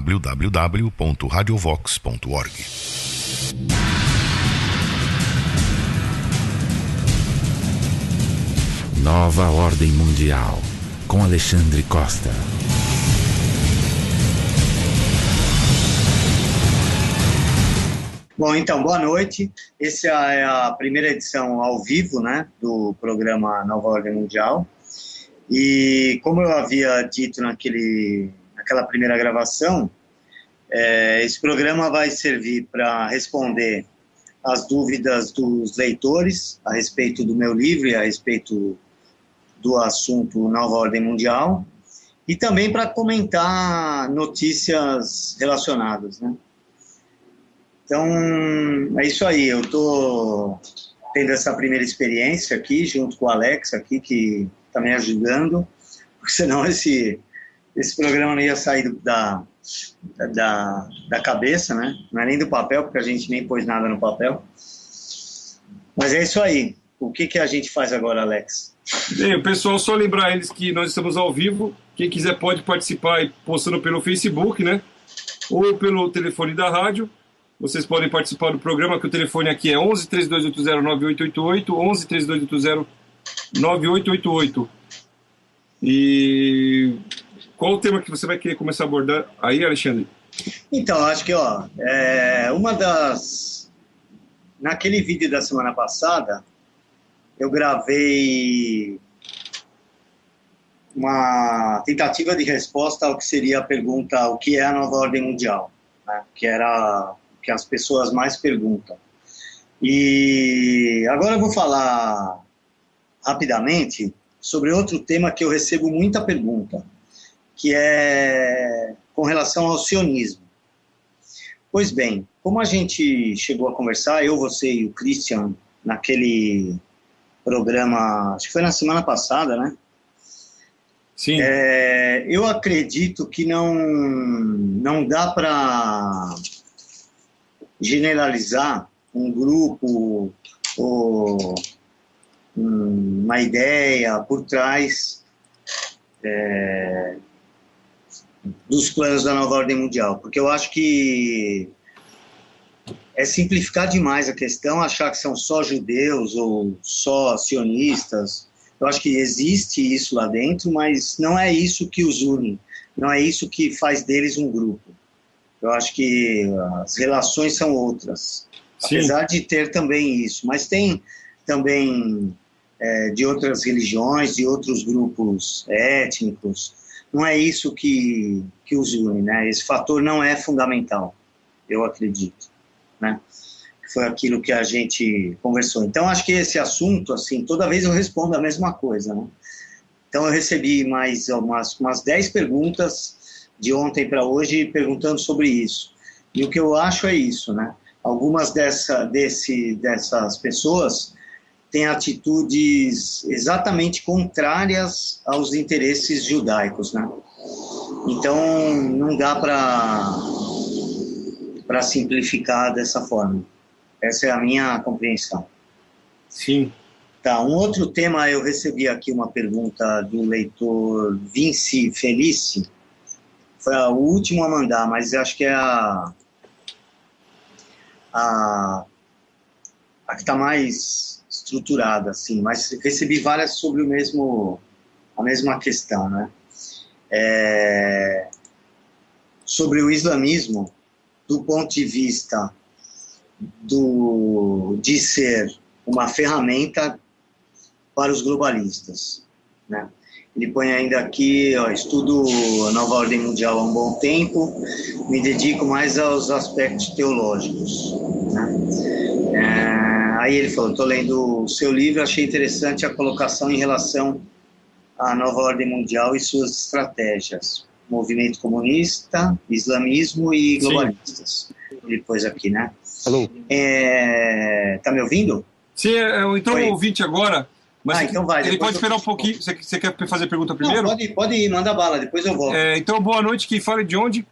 www.radiovox.org. Nova Ordem Mundial, com Alexandre Costa. Bom, então, boa noite. Essa é a primeira edição ao vivo, né, do programa Nova Ordem Mundial. E como eu havia dito naquela primeira gravação, esse programa vai servir para responder as dúvidas dos leitores a respeito do meu livro e a respeito do assunto Nova Ordem Mundial, e também para comentar notícias relacionadas, né? Então, é isso aí, eu estou tendo essa primeira experiência aqui, junto com o Alex aqui, que está me ajudando, porque senão esse programa não ia sair da cabeça, né? Não é nem do papel, porque a gente nem pôs nada no papel. Mas é isso aí. O que a gente faz agora, Alex? Bem, o pessoal, só lembrar eles que nós estamos ao vivo. Quem quiser pode participar postando pelo Facebook, né? Ou pelo telefone da rádio. Vocês podem participar do programa, que o telefone aqui é 11 3280 9888, 11 3280 9888. E qual o tema que você vai querer começar a abordar aí, Alexandre? Então, acho que, naquele vídeo da semana passada, eu gravei uma tentativa de resposta ao que seria a pergunta: o que é a Nova Ordem Mundial? Né? Que era o que as pessoas mais perguntam. E agora eu vou falar rapidamente sobre outro tema que eu recebo muita pergunta, que é com relação ao sionismo. Pois bem, como a gente chegou a conversar, eu, você e o Christian, naquele programa, acho que foi na semana passada, né? Sim. Eu acredito que não dá para generalizar um grupo ou uma ideia por trás dos planos da Nova Ordem Mundial, porque eu acho que é simplificar demais a questão, achar que são só judeus ou só sionistas. Eu acho que existe isso lá dentro, mas não é isso que os une, não é isso que faz deles um grupo. Eu acho que as relações são outras, sim, apesar de ter também isso, mas tem também de outras religiões, de outros grupos étnicos. Não é isso que os une, né? Esse fator não é fundamental, eu acredito, né? Foi aquilo que a gente conversou. Então, acho que esse assunto, assim, toda vez eu respondo a mesma coisa, né? Então, eu recebi mais umas 10 perguntas de ontem para hoje perguntando sobre isso. E o que eu acho é isso, né? Algumas dessas pessoas têm atitudes exatamente contrárias aos interesses judaicos, né? Então, não dá para simplificar dessa forma. Essa é a minha compreensão. Sim. Tá, um outro tema, eu recebi aqui uma pergunta do leitor Vinci Felice. Foi o último a mandar, mas acho que é a que está mais estruturada, assim. Mas recebi várias sobre a mesma questão, né? Sobre o islamismo, do ponto de vista de ser uma ferramenta para os globalistas, né? Ele põe ainda aqui, estudo a Nova Ordem Mundial há um bom tempo, me dedico mais aos aspectos teológicos, né? Aí ele falou, estou lendo o seu livro, achei interessante a colocação em relação à Nova Ordem Mundial e suas estratégias, movimento comunista, islamismo e globalistas. Sim. Ele pôs aqui, né? Alô? Tá me ouvindo? Sim, entrou um ouvinte agora. Mas então vai. Ele pode esperar um pouquinho. Você quer fazer a pergunta primeiro? Não, pode ir, manda bala, depois eu volto. Então, boa noite. Quem fala de onde?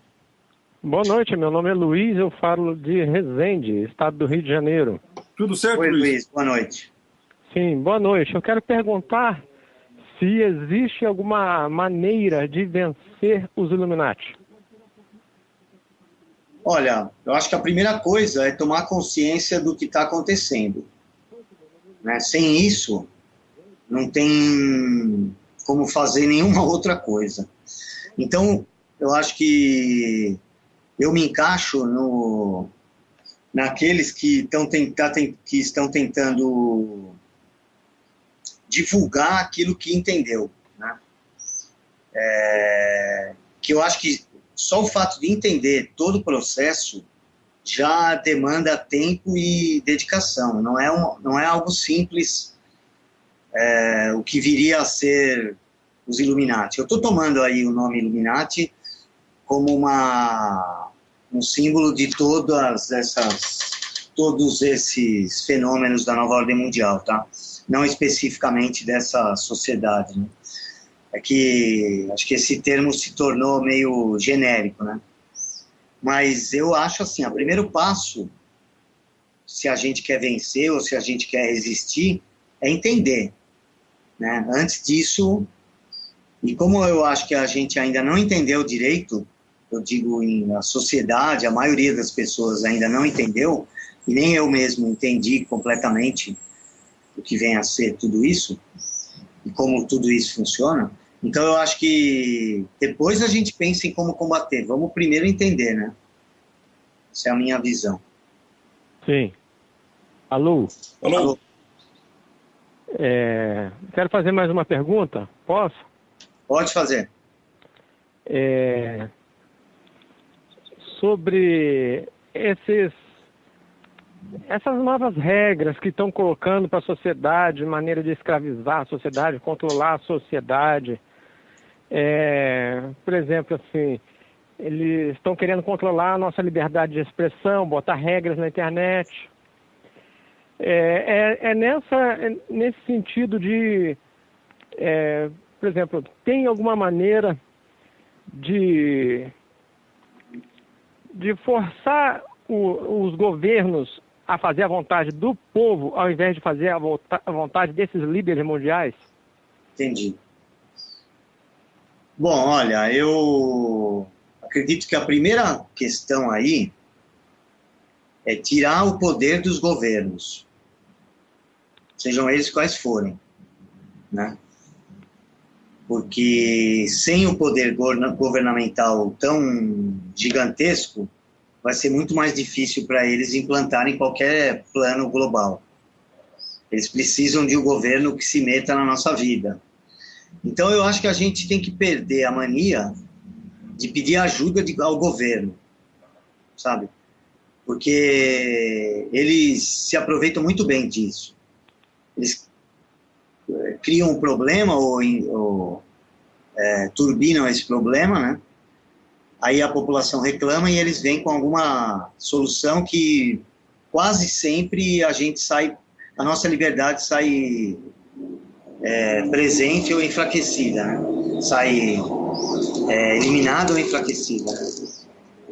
Boa noite, meu nome é Luiz, eu falo de Resende, estado do Rio de Janeiro. Tudo certo, Oi, Luiz? Boa noite. Sim, boa noite. Eu quero perguntar se existe alguma maneira de vencer os Illuminati. Olha, eu acho que a primeira coisa é tomar consciência do que está acontecendo, né? Sem isso, não tem como fazer nenhuma outra coisa. Então, eu acho que eu me encaixo naqueles que estão tentando divulgar aquilo que entendeu, né? Que eu acho que só o fato de entender todo o processo já demanda tempo e dedicação. Não é algo simples, o que viria a ser os Illuminati. Eu estou tomando aí o nome Illuminati como um símbolo de todos esses fenômenos da nova ordem mundial, tá? Não especificamente dessa sociedade, né? É que acho que esse termo se tornou meio genérico, né? Mas eu acho assim, o primeiro passo, se a gente quer vencer ou se a gente quer resistir, é entender, né? Antes disso, e como eu acho que a gente ainda não entendeu direito, eu digo a sociedade, a maioria das pessoas ainda não entendeu, e nem eu mesmo entendi completamente o que vem a ser tudo isso, e como tudo isso funciona. Então eu acho que depois a gente pensa em como combater. Vamos primeiro entender, né? Essa é a minha visão. Sim. Alô? Alô? Quero fazer mais uma pergunta. Posso? Pode fazer. Sobre essas novas regras que estão colocando para a sociedade, maneira de escravizar a sociedade, controlar a sociedade. Por exemplo, assim, eles estão querendo controlar a nossa liberdade de expressão, botar regras na internet. Nesse sentido de, por exemplo, tem alguma maneira de forçar os governos a fazer a vontade do povo, ao invés de fazer a vontade desses líderes mundiais? Entendi. Bom, olha, eu acredito que a primeira questão aí é tirar o poder dos governos, sejam eles quais forem, né? Porque sem o poder governamental tão gigantesco, vai ser muito mais difícil para eles implantarem qualquer plano global. Eles precisam de um governo que se meta na nossa vida. Então, eu acho que a gente tem que perder a mania de pedir ajuda ao governo, sabe? Porque eles se aproveitam muito bem disso. Eles criam um problema ou turbinam esse problema, né? Aí a população reclama e eles vêm com alguma solução que quase sempre a nossa liberdade sai presente ou enfraquecida, né? Sai eliminada ou enfraquecida, né?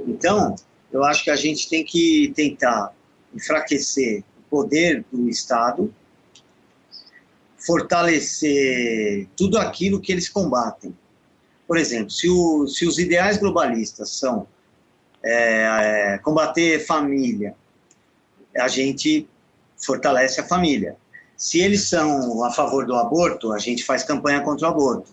Então, eu acho que a gente tem que tentar enfraquecer o poder do Estado, fortalecer tudo aquilo que eles combatem. Por exemplo, se os ideais globalistas são combater família, a gente fortalece a família. Se eles são a favor do aborto, a gente faz campanha contra o aborto.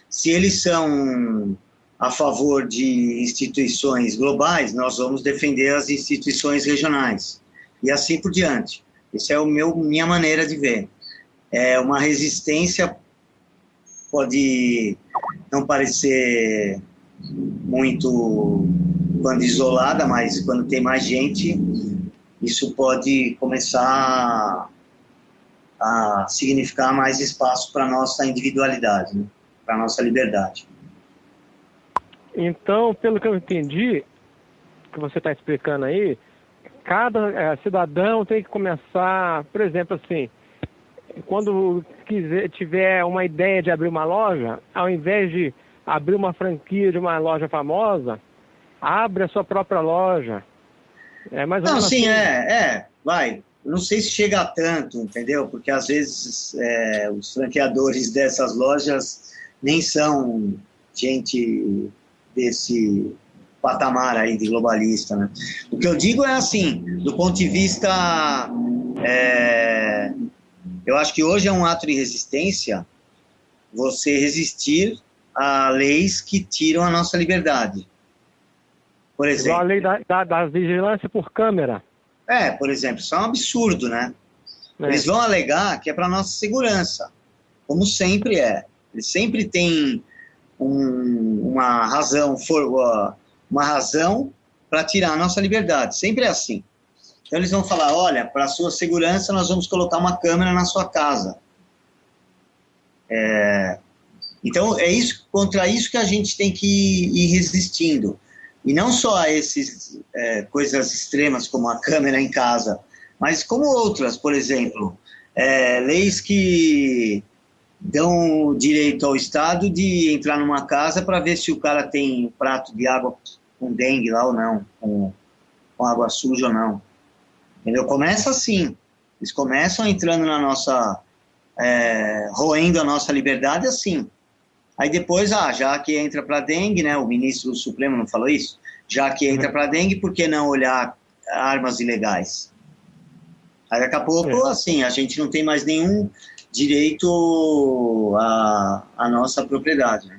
Se eles são a favor de instituições globais, nós vamos defender as instituições regionais. E assim por diante. Essa é minha maneira de ver. Uma resistência pode não parecer muito quando isolada, mas quando tem mais gente, isso pode começar a significar mais espaço para a nossa individualidade, né? Para a nossa liberdade. Então, pelo que eu entendi, que você está explicando aí, cada cidadão tem que começar, por exemplo, assim, quando tiver uma ideia de abrir uma loja, ao invés de abrir uma franquia de uma loja famosa, abre a sua própria loja. Mais ou menos sim, assim. vai. Eu não sei se chega a tanto, entendeu? Porque às vezes os franqueadores dessas lojas nem são gente patamar aí de globalista, né? O que eu digo é assim, do ponto de vista... eu acho que hoje é um ato de resistência você resistir a leis que tiram a nossa liberdade. Por exemplo... Igual a lei da vigilância por câmera. Por exemplo, isso é um absurdo, né? Eles vão alegar que é para nossa segurança, como sempre é. Eles sempre têm uma razão para tirar a nossa liberdade. Sempre é assim. Então eles vão falar, olha, para a sua segurança nós vamos colocar uma câmera na sua casa. Então é isso, contra isso que a gente tem que ir resistindo. E não só a essas coisas extremas como a câmera em casa, mas como outras, por exemplo, leis que dão o direito ao Estado de entrar numa casa para ver se o cara tem um prato de água com dengue lá ou não, com água suja ou não. Entendeu? Começa assim, eles começam entrando na nossa, roendo a nossa liberdade assim. Aí depois, já que entra para dengue, né, o ministro do Supremo não falou isso? Já que entra para dengue, por que não olhar armas ilegais? Aí daqui a pouco, assim, a gente não tem mais nenhum direito à nossa propriedade.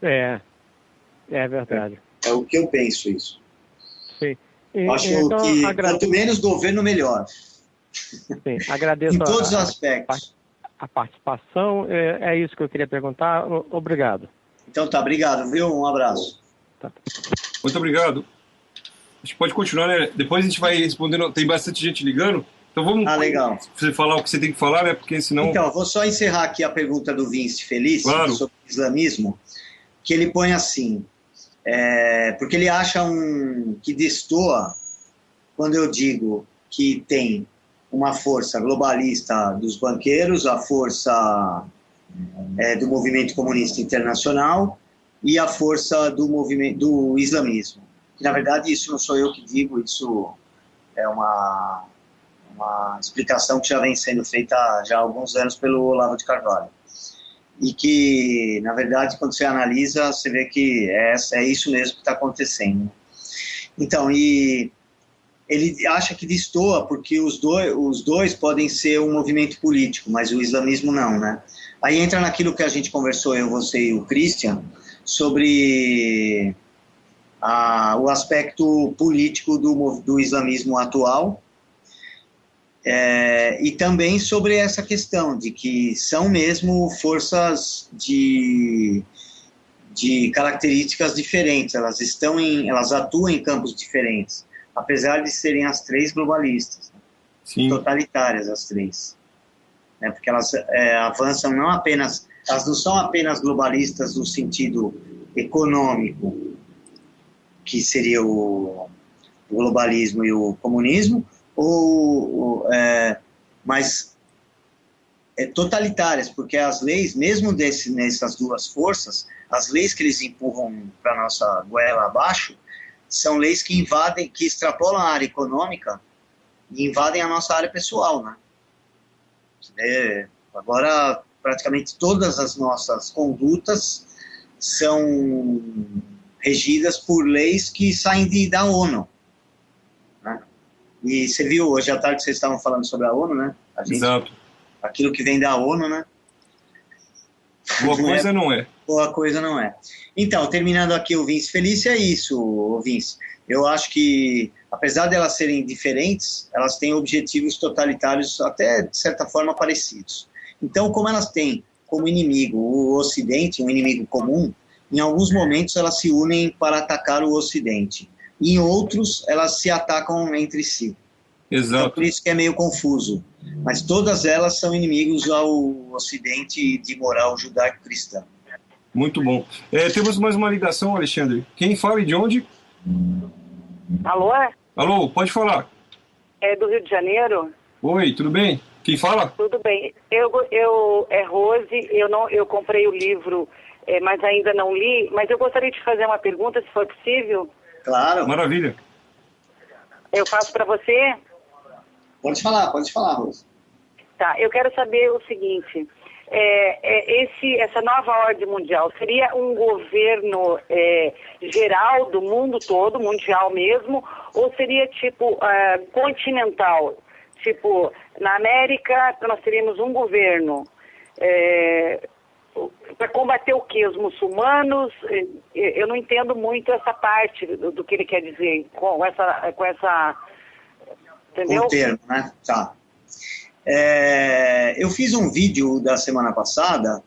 Né? É verdade. É o que eu penso, isso. Sim. Acho que quanto menos governo, melhor. Sim, agradeço em todos os aspectos. A participação, é isso que eu queria perguntar. Obrigado. Então tá, obrigado, viu? Um abraço. Tá. Muito obrigado. A gente pode continuar, né? Depois a gente vai respondendo, tem bastante gente ligando, então vamos legal. Você falar o que você tem que falar, né? Porque senão... Então, vou só encerrar aqui a pergunta do Vince Feliz sobre o islamismo, que ele põe assim, porque ele acha que destoa quando eu digo que tem uma força globalista dos banqueiros, a força do movimento comunista internacional e a força do islamismo. Que, na verdade, isso não sou eu que digo, isso é uma explicação que já vem sendo feita já há alguns anos pelo Olavo de Carvalho. E que, na verdade, quando você analisa, você vê que é isso mesmo que está acontecendo. Então, e ele acha que destoa porque os dois podem ser um movimento político, mas o islamismo não, né? Aí entra naquilo que a gente conversou, eu, você e o Christian, sobre o aspecto político do islamismo atual, e também sobre essa questão de que são mesmo forças de características diferentes, elas atuam em campos diferentes, apesar de serem as três globalistas, né? Sim. Totalitárias as três, né? Porque elas avançam elas não são apenas globalistas no sentido econômico, que seria o globalismo e o comunismo, mas totalitárias, porque as leis, mesmo nessas duas forças, as leis que eles empurram para a nossa goela abaixo, são leis que extrapolam a área econômica e invadem a nossa área pessoal, né? Agora, praticamente todas as nossas condutas são regidas por leis que saem da ONU, né? E você viu, hoje à tarde vocês estavam falando sobre a ONU, né? Exato. Aquilo que vem da ONU, né? Boa coisa não é. Boa coisa não é. Então, terminando aqui o Vince Felício, é isso, Vince. Eu acho que, apesar de elas serem diferentes, elas têm objetivos totalitários até, de certa forma, parecidos. Então, como elas têm como inimigo o Ocidente, um inimigo comum, em alguns momentos elas se unem para atacar o Ocidente. Em outros, elas se atacam entre si. Exato. Então, por isso que é meio confuso. Mas todas elas são inimigos ao Ocidente de moral judaico-cristã. Muito bom. Temos mais uma ligação, Alexandre. Quem fala e de onde? Alô? Alô, pode falar. É do Rio de Janeiro? Oi, tudo bem? Quem fala? Tudo bem. É Rose, eu comprei o livro, mas ainda não li, mas eu gostaria de fazer uma pergunta, se for possível. Claro. Maravilha. Eu faço para você? Pode falar, Rose. Tá, eu quero saber o seguinte, essa nova ordem mundial seria um governo geral do mundo todo, mundial mesmo, ou seria tipo continental? Tipo, na América nós teríamos um governo para combater o quê? Os muçulmanos? Eu não entendo muito essa parte do que ele quer dizer com essa entendeu? Com o termo, né? Tá. Eu fiz um vídeo da semana passada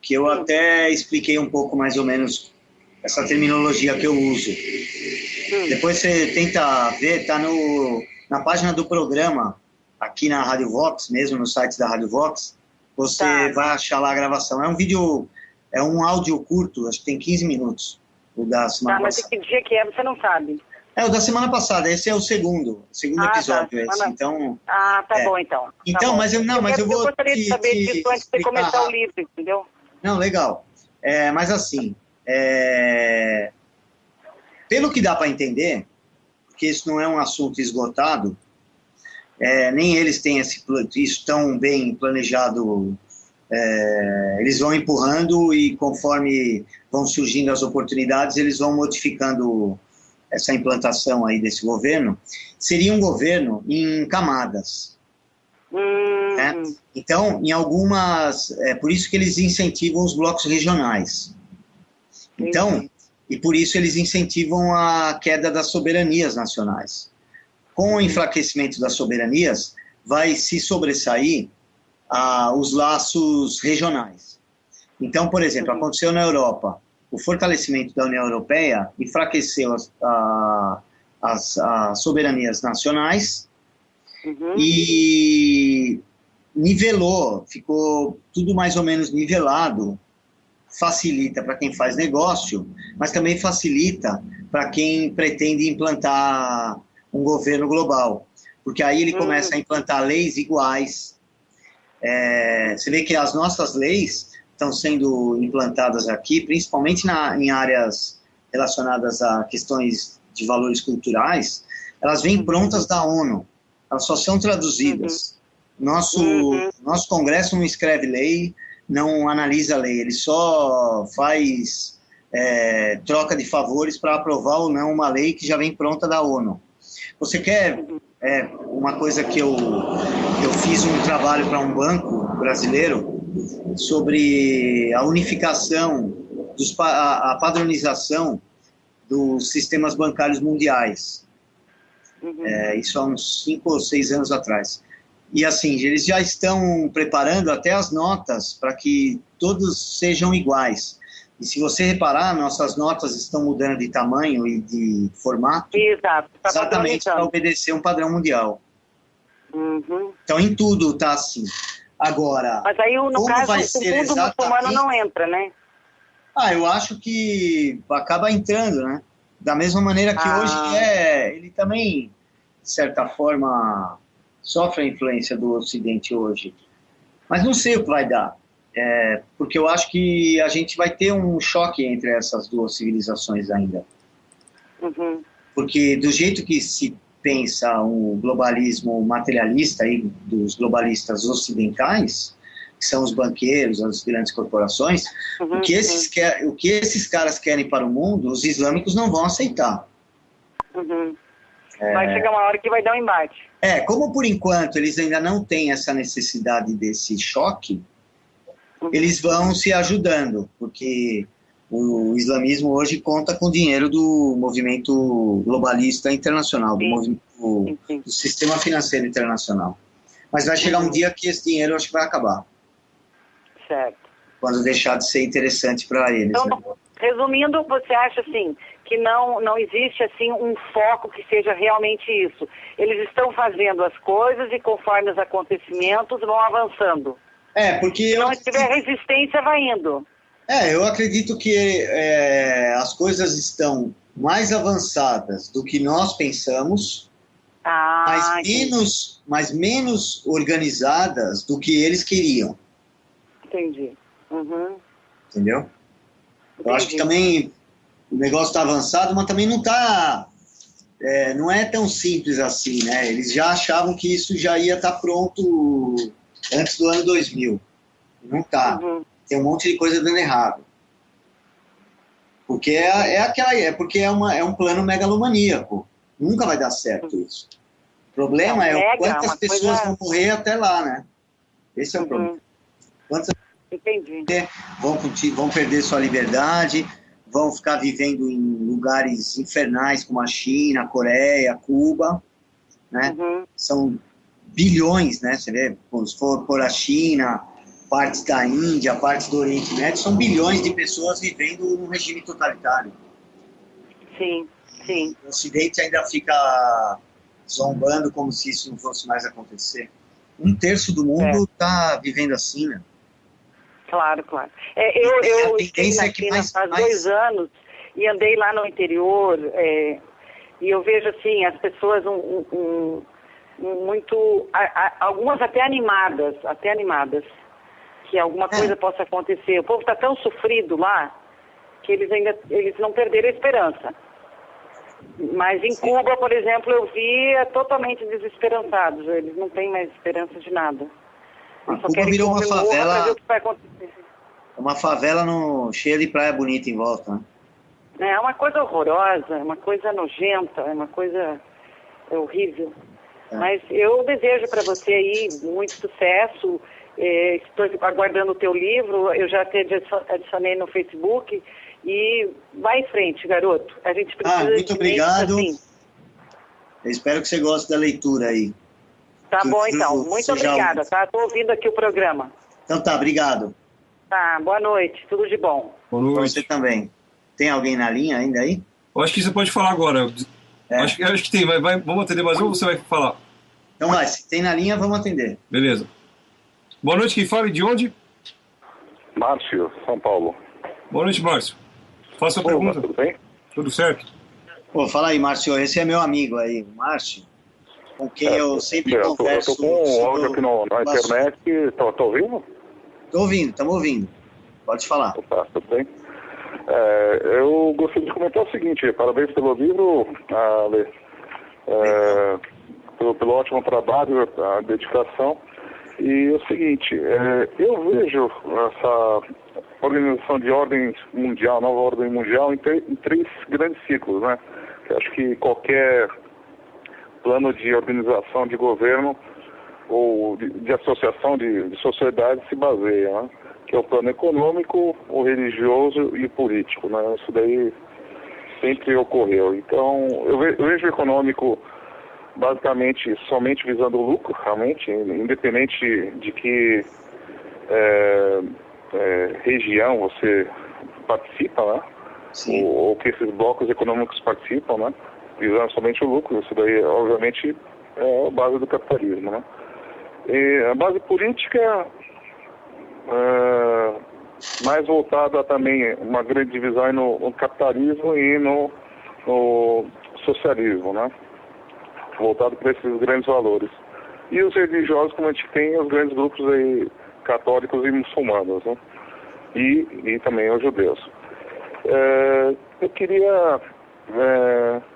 que eu até expliquei um pouco mais ou menos essa terminologia que eu uso. Depois você tenta ver, tá na página do programa, aqui na Rádio Vox, mesmo no site da Rádio Vox, você vai achar lá a gravação. É um vídeo, é um áudio curto, acho que tem 15 minutos, o da semana passada. Mas que dia que você não sabe? É o da semana passada, esse é o segundo episódio. Tá. Então, bom, então. Então, bom. mas eu vou gostaria de saber disso antes de começar o livro, entendeu? Não, legal. Mas assim, pelo que dá para entender, porque isso não é um assunto esgotado, nem eles têm isso tão bem planejado. Eles vão empurrando e conforme vão surgindo as oportunidades, eles vão modificando essa implantação aí desse governo. Seria um governo em camadas. Né? Então, em algumas... por isso que eles incentivam os blocos regionais. Então, e por isso eles incentivam a queda das soberanias nacionais. Com o enfraquecimento das soberanias, vai se sobressair os laços regionais. Então, por exemplo, aconteceu na Europa, o fortalecimento da União Europeia enfraqueceu as soberanias nacionais e nivelou, ficou tudo mais ou menos nivelado, facilita para quem faz negócio, mas também facilita para quem pretende implantar um governo global, porque aí ele começa a implantar leis iguais. Você vê que as nossas leis estão sendo implantadas aqui, principalmente em áreas relacionadas a questões de valores culturais, elas vêm prontas da ONU, elas só são traduzidas. Nosso Congresso não escreve lei, não analisa lei, ele só faz troca de favores para aprovar ou não uma lei que já vem pronta da ONU. Você quer uma coisa que eu fiz um trabalho para um banco brasileiro sobre a unificação, a padronização dos sistemas bancários mundiais. Isso há uns 5 ou 6 anos atrás. E assim, eles já estão preparando até as notas para que todos sejam iguais. E se você reparar, nossas notas estão mudando de tamanho e de formato, exatamente para obedecer um padrão mundial. Então, em tudo está assim. Agora, mas aí, no caso, o mundo muçulmano não entra, né? Eu acho que acaba entrando, né? Da mesma maneira que hoje ele também, de certa forma, sofre a influência do Ocidente hoje. Mas não sei o que vai dar. Porque eu acho que a gente vai ter um choque entre essas duas civilizações ainda. Porque do jeito que se pensa o globalismo materialista aí, dos globalistas ocidentais, que são os banqueiros, as grandes corporações, o que esses caras querem para o mundo, os islâmicos não vão aceitar. Vai chegar uma hora que vai dar um embate. Como por enquanto eles ainda não têm essa necessidade desse choque, eles vão se ajudando, porque o islamismo hoje conta com o dinheiro do movimento globalista internacional, do sistema financeiro internacional. Mas vai chegar um dia que esse dinheiro acho que vai acabar. Certo. Quando deixar de ser interessante para eles. Então, né? Resumindo, você acha assim que não existe assim um foco que seja realmente isso? Eles estão fazendo as coisas e conforme os acontecimentos vão avançando. Porque... Se não tiver resistência, vai indo. Eu acredito que as coisas estão mais avançadas do que nós pensamos, mas menos organizadas do que eles queriam. Entendi. Entendeu? Eu acho que também o negócio está avançado, mas também não está... não é tão simples assim, né? Eles já achavam que isso já ia estar pronto antes do ano 2000. Não está. Tem um monte de coisa dando errado. Porque porque é um plano megalomaníaco. Nunca vai dar certo isso. O problema é quantas pessoas vão morrer até lá, né? Esse é o problema. Quantas vão perder sua liberdade, vão ficar vivendo em lugares infernais como a China, a Coreia, Cuba, né? São bilhões, né? Você vê, se for por a China, partes da Índia, partes do Oriente Médio, são bilhões de pessoas vivendo num regime totalitário. Sim, sim. O Ocidente ainda fica zombando como se isso não fosse mais acontecer. 1/3 do mundo está vivendo assim, né? Claro. Eu estive na China faz 2 anos e andei lá no interior e eu vejo assim, as pessoas muito, algumas até animadas, que alguma coisa possa acontecer. O povo está tão sofrido lá que eles não perderam a esperança. Mas em Cuba, por exemplo, eu vi totalmente desesperançados. Eles não têm mais esperança de nada. Cuba virou uma favela. Uma favela cheia de praia bonita em volta, né? É uma coisa horrorosa, é uma coisa nojenta, é uma coisa horrível. Mas eu desejo para você aí muito sucesso. Estou aguardando o teu livro. Eu já te adicionei no Facebook. E vai em frente, garoto. A gente precisa muito obrigado. Assim. Eu espero que você goste da leitura aí. Tá bom, então. Muito obrigada, tá? Estou ouvindo aqui o programa. Então tá, obrigado. Tá, boa noite. Tudo de bom. Boa noite. Pra você também. Tem alguém na linha ainda aí? Eu acho que você pode falar agora. Acho que tem. Vamos atender mais um ou você vai falar? Então vai, se tem na linha, vamos atender. Beleza. Boa noite, quem fala e de onde? Márcio, São Paulo. Boa noite, Márcio. Faça a pergunta. Tudo bem? Tudo certo. Fala aí, Márcio. Esse é meu amigo aí, o Márcio, com quem eu sempre converso. Eu tô com um áudio aqui na internet. Tô ouvindo? Tô ouvindo, estamos ouvindo. Pode falar. Tá, tudo bem. Eu gostaria de comentar o seguinte: parabéns pelo livro, Ale. Pelo ótimo trabalho, a dedicação. E o seguinte, eu vejo essa organização de ordem mundial, nova ordem mundial, em 3 grandes ciclos, né? Eu acho que qualquer plano de organização de governo ou de associação de sociedade se baseia, né? Que é o plano econômico, o religioso e o político, né? Isso daí sempre ocorreu. Então, eu vejo o econômico basicamente somente visando o lucro, realmente, independente de que região você participa, né? Ou que esses blocos econômicos participam, né? Visando somente o lucro. Isso daí, obviamente, é a base do capitalismo, né? E a base política mais voltada também, uma grande divisão no capitalismo e no socialismo, né? Voltado para esses grandes valores. E os religiosos, como a gente tem, os grandes grupos aí, católicos e muçulmanos, né? E também os judeus. Eu queria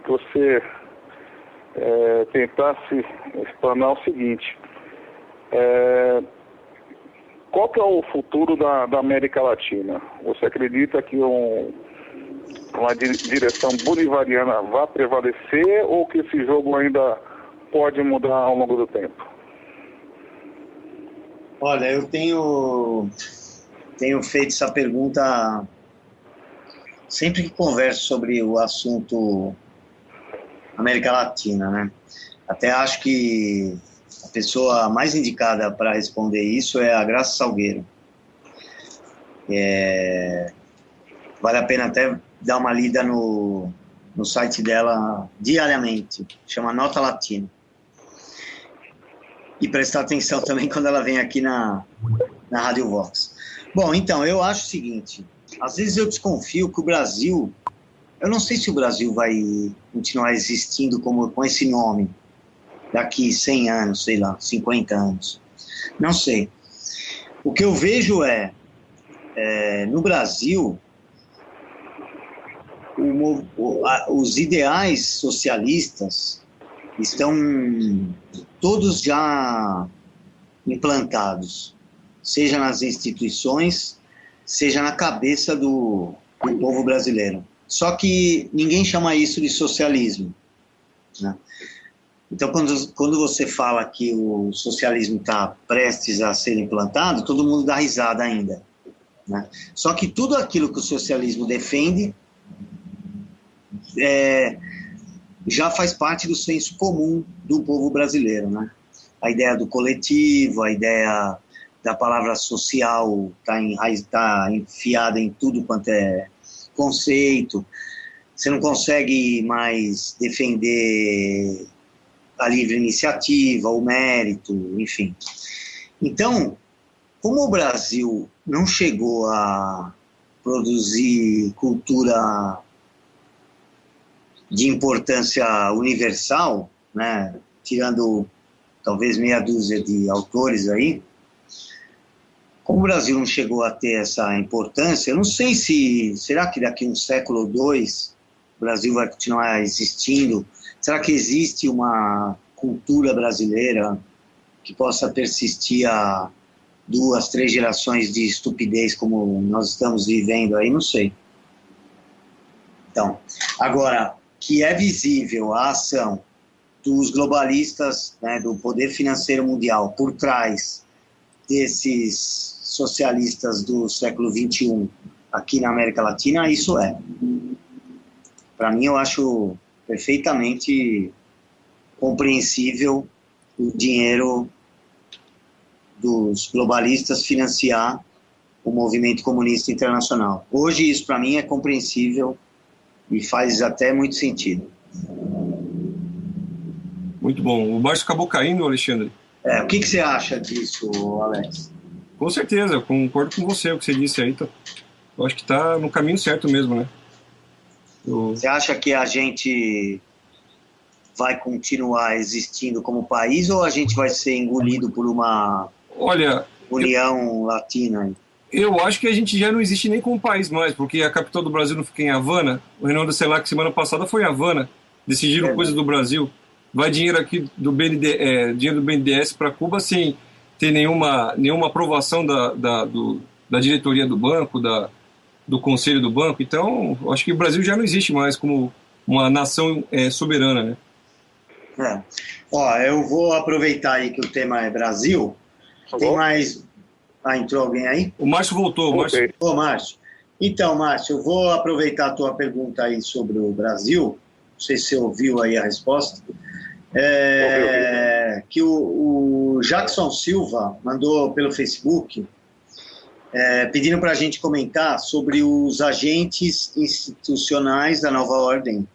que você tentasse explanar o seguinte: qual que é o futuro da América Latina? Você acredita que uma direção bolivariana vai prevalecer ou que esse jogo ainda pode mudar ao longo do tempo? Olha, eu tenho feito essa pergunta sempre que converso sobre o assunto América Latina, né? Até acho que a pessoa mais indicada para responder isso é a Graça Salgueiro. Vale a pena até dar uma lida no site dela diariamente, chama Nota Latina. E prestar atenção também quando ela vem aqui na Rádio Vox. Bom, então, eu acho o seguinte: às vezes eu desconfio que o Brasil, eu não sei se o Brasil vai continuar existindo com esse nome daqui 100 anos, sei lá, 50 anos. Não sei. O que eu vejo no Brasil, os ideais socialistas estão todos já implantados. seja nas instituições, seja na cabeça do povo brasileiro. Só que ninguém chama isso de socialismo, né? Então, quando você fala que o socialismo está prestes a ser implantado, todo mundo dá risada ainda, né? Só que tudo aquilo que o socialismo defende já faz parte do senso comum do povo brasileiro, né? A ideia do coletivo, a ideia da palavra social está enfiada em tudo quanto é conceito. Você não consegue mais defender a livre iniciativa, o mérito, enfim. Então, como o Brasil não chegou a produzir cultura de importância universal, né, tirando talvez meia dúzia de autores aí, como o Brasil não chegou a ter essa importância, eu não sei será que daqui a um século ou dois o Brasil vai continuar existindo? Será que existe uma cultura brasileira que possa persistir a 2, 3 gerações de estupidez como nós estamos vivendo aí? Não sei. Então, agora, que é visível a ação dos globalistas, né, do poder financeiro mundial por trás desses socialistas do século XXI aqui na América Latina, isso é. Para mim, eu acho perfeitamente compreensível o dinheiro dos globalistas financiar o movimento comunista internacional. Hoje, isso para mim é compreensível e faz até muito sentido. Muito bom. O Márcio acabou caindo, Alexandre. O que você acha disso, Alex? Com certeza, eu concordo com você, o que você disse aí. Eu acho que está no caminho certo mesmo, né? Você acha que a gente vai continuar existindo como país ou a gente vai ser engolido por uma União Latina? Eu acho que a gente já não existe nem como país mais, porque a capital do Brasil não fica em Havana. O Renan do Celac, semana passada, foi em Havana. Decidiram coisas do Brasil. Vai dinheiro aqui dinheiro do BNDES para Cuba sem ter nenhuma aprovação da diretoria do banco, do conselho do banco. Então, eu acho que o Brasil já não existe mais como uma nação soberana, né? Eu vou aproveitar aí que o tema é Brasil. Tem mais... entrou alguém aí? O Márcio voltou. Okay. Márcio. Então, Márcio, eu vou aproveitar a tua pergunta aí sobre o Brasil. Não sei se você ouviu aí a resposta. Que o Jackson Silva mandou pelo Facebook pedindo para a gente comentar sobre os agentes institucionais da nova ordem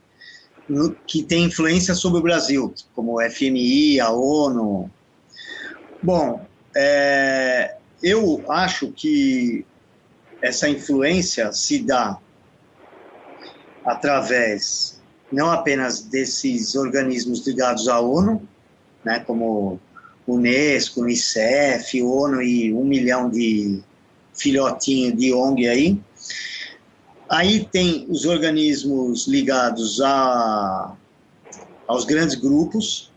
que têm influência sobre o Brasil, como o FMI, a ONU. Bom, eu acho que essa influência se dá através não apenas desses organismos ligados à ONU, né, como Unesco, Unicef, ONU e 1 milhão de filhotinhos de ONG aí. Aí tem os organismos ligados aos grandes grupos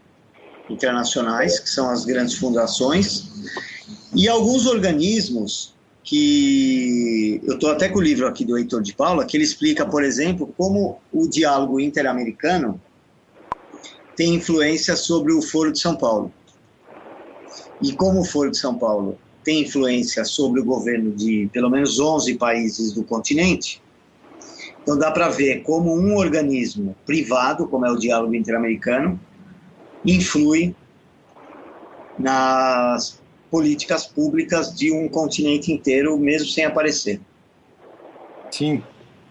internacionais, que são as grandes fundações, e alguns organismos que eu estou até com o livro aqui do Heitor de Paula, que ele explica, por exemplo, como o diálogo interamericano tem influência sobre o Foro de São Paulo. E como o Foro de São Paulo tem influência sobre o governo de pelo menos 11 países do continente, então dá para ver como um organismo privado, como é o diálogo interamericano, influi nas políticas públicas de um continente inteiro, mesmo sem aparecer. Sim.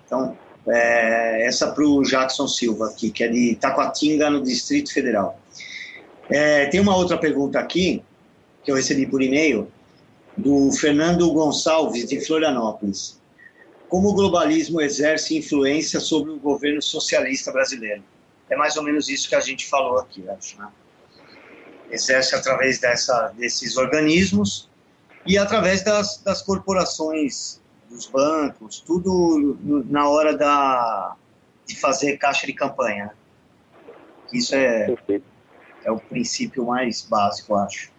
Então, essa para o Jackson Silva aqui, que é de Taquatinga, no Distrito Federal. Tem uma outra pergunta aqui, que eu recebi por e-mail, do Fernando Gonçalves, de Florianópolis. Como o globalismo exerce influência sobre o governo socialista brasileiro? É mais ou menos isso que a gente falou aqui, acho, né? Exerce através desses organismos e através das corporações, dos bancos, tudo na hora de fazer caixa de campanha. Isso é o princípio mais básico, eu acho.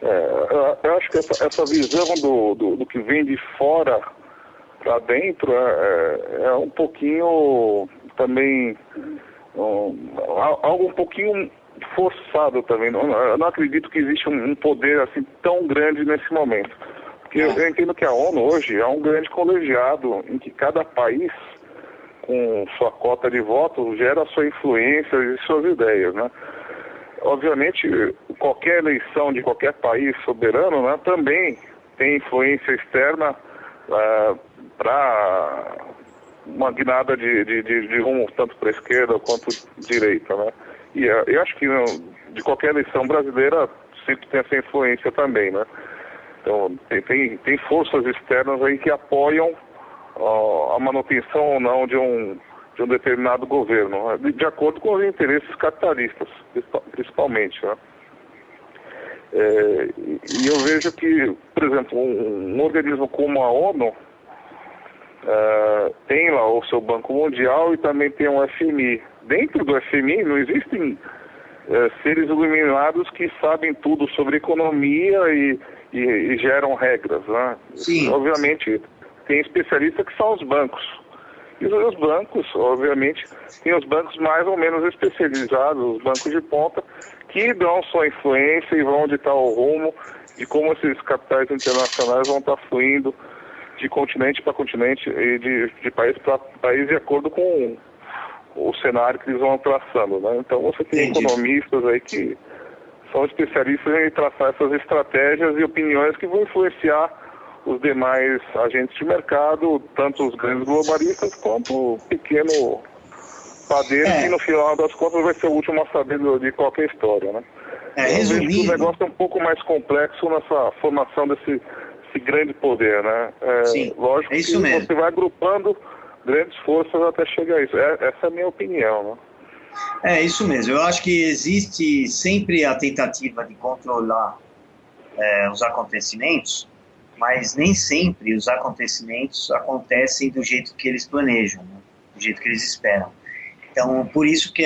Eu acho que essa visão do que vem de fora para dentro é um pouquinho também, algo um pouquinho forçado também. Eu não acredito que existe um poder assim tão grande nesse momento. Porque eu entendo que a ONU hoje é um grande colegiado em que cada país, com sua cota de votos, gera sua influência e suas ideias, né? Obviamente, qualquer eleição de qualquer país soberano, né, também tem influência externa para uma guinada de rumo tanto para a esquerda quanto direita, né? E eu acho que de qualquer eleição brasileira sempre tem essa influência também, né? Então, tem forças externas aí que apoiam a manutenção ou não de um determinado governo, de acordo com os interesses capitalistas, principalmente, né? E eu vejo que, por exemplo, um organismo como a ONU tem lá o seu Banco Mundial e também tem o FMI. Dentro do FMI não existem seres iluminados que sabem tudo sobre economia e geram regras, né? Sim. Obviamente, tem especialistas que são os bancos. E os bancos, obviamente, tem os bancos mais ou menos especializados, os bancos de ponta, que dão sua influência e vão ditar o rumo de como esses capitais internacionais vão estar fluindo de continente para continente e de país para país de acordo com o cenário que eles vão traçando, né? Então você tem economistas aí que são especialistas em traçar essas estratégias e opiniões que vão influenciar os demais agentes de mercado, tanto os grandes globalistas quanto o pequeno padeiro, que no final das contas vai ser o último a saber de qualquer história, né? Eu vejo que o negócio é um pouco mais complexo nessa formação desse grande poder, né? Sim, lógico é isso que mesmo. você vai agrupando grandes forças até chegar a isso. Essa é a minha opinião, né? É isso mesmo. Eu acho que existe sempre a tentativa de controlar os acontecimentos, mas nem sempre os acontecimentos acontecem do jeito que eles planejam, né? Do jeito que eles esperam. Então, por isso que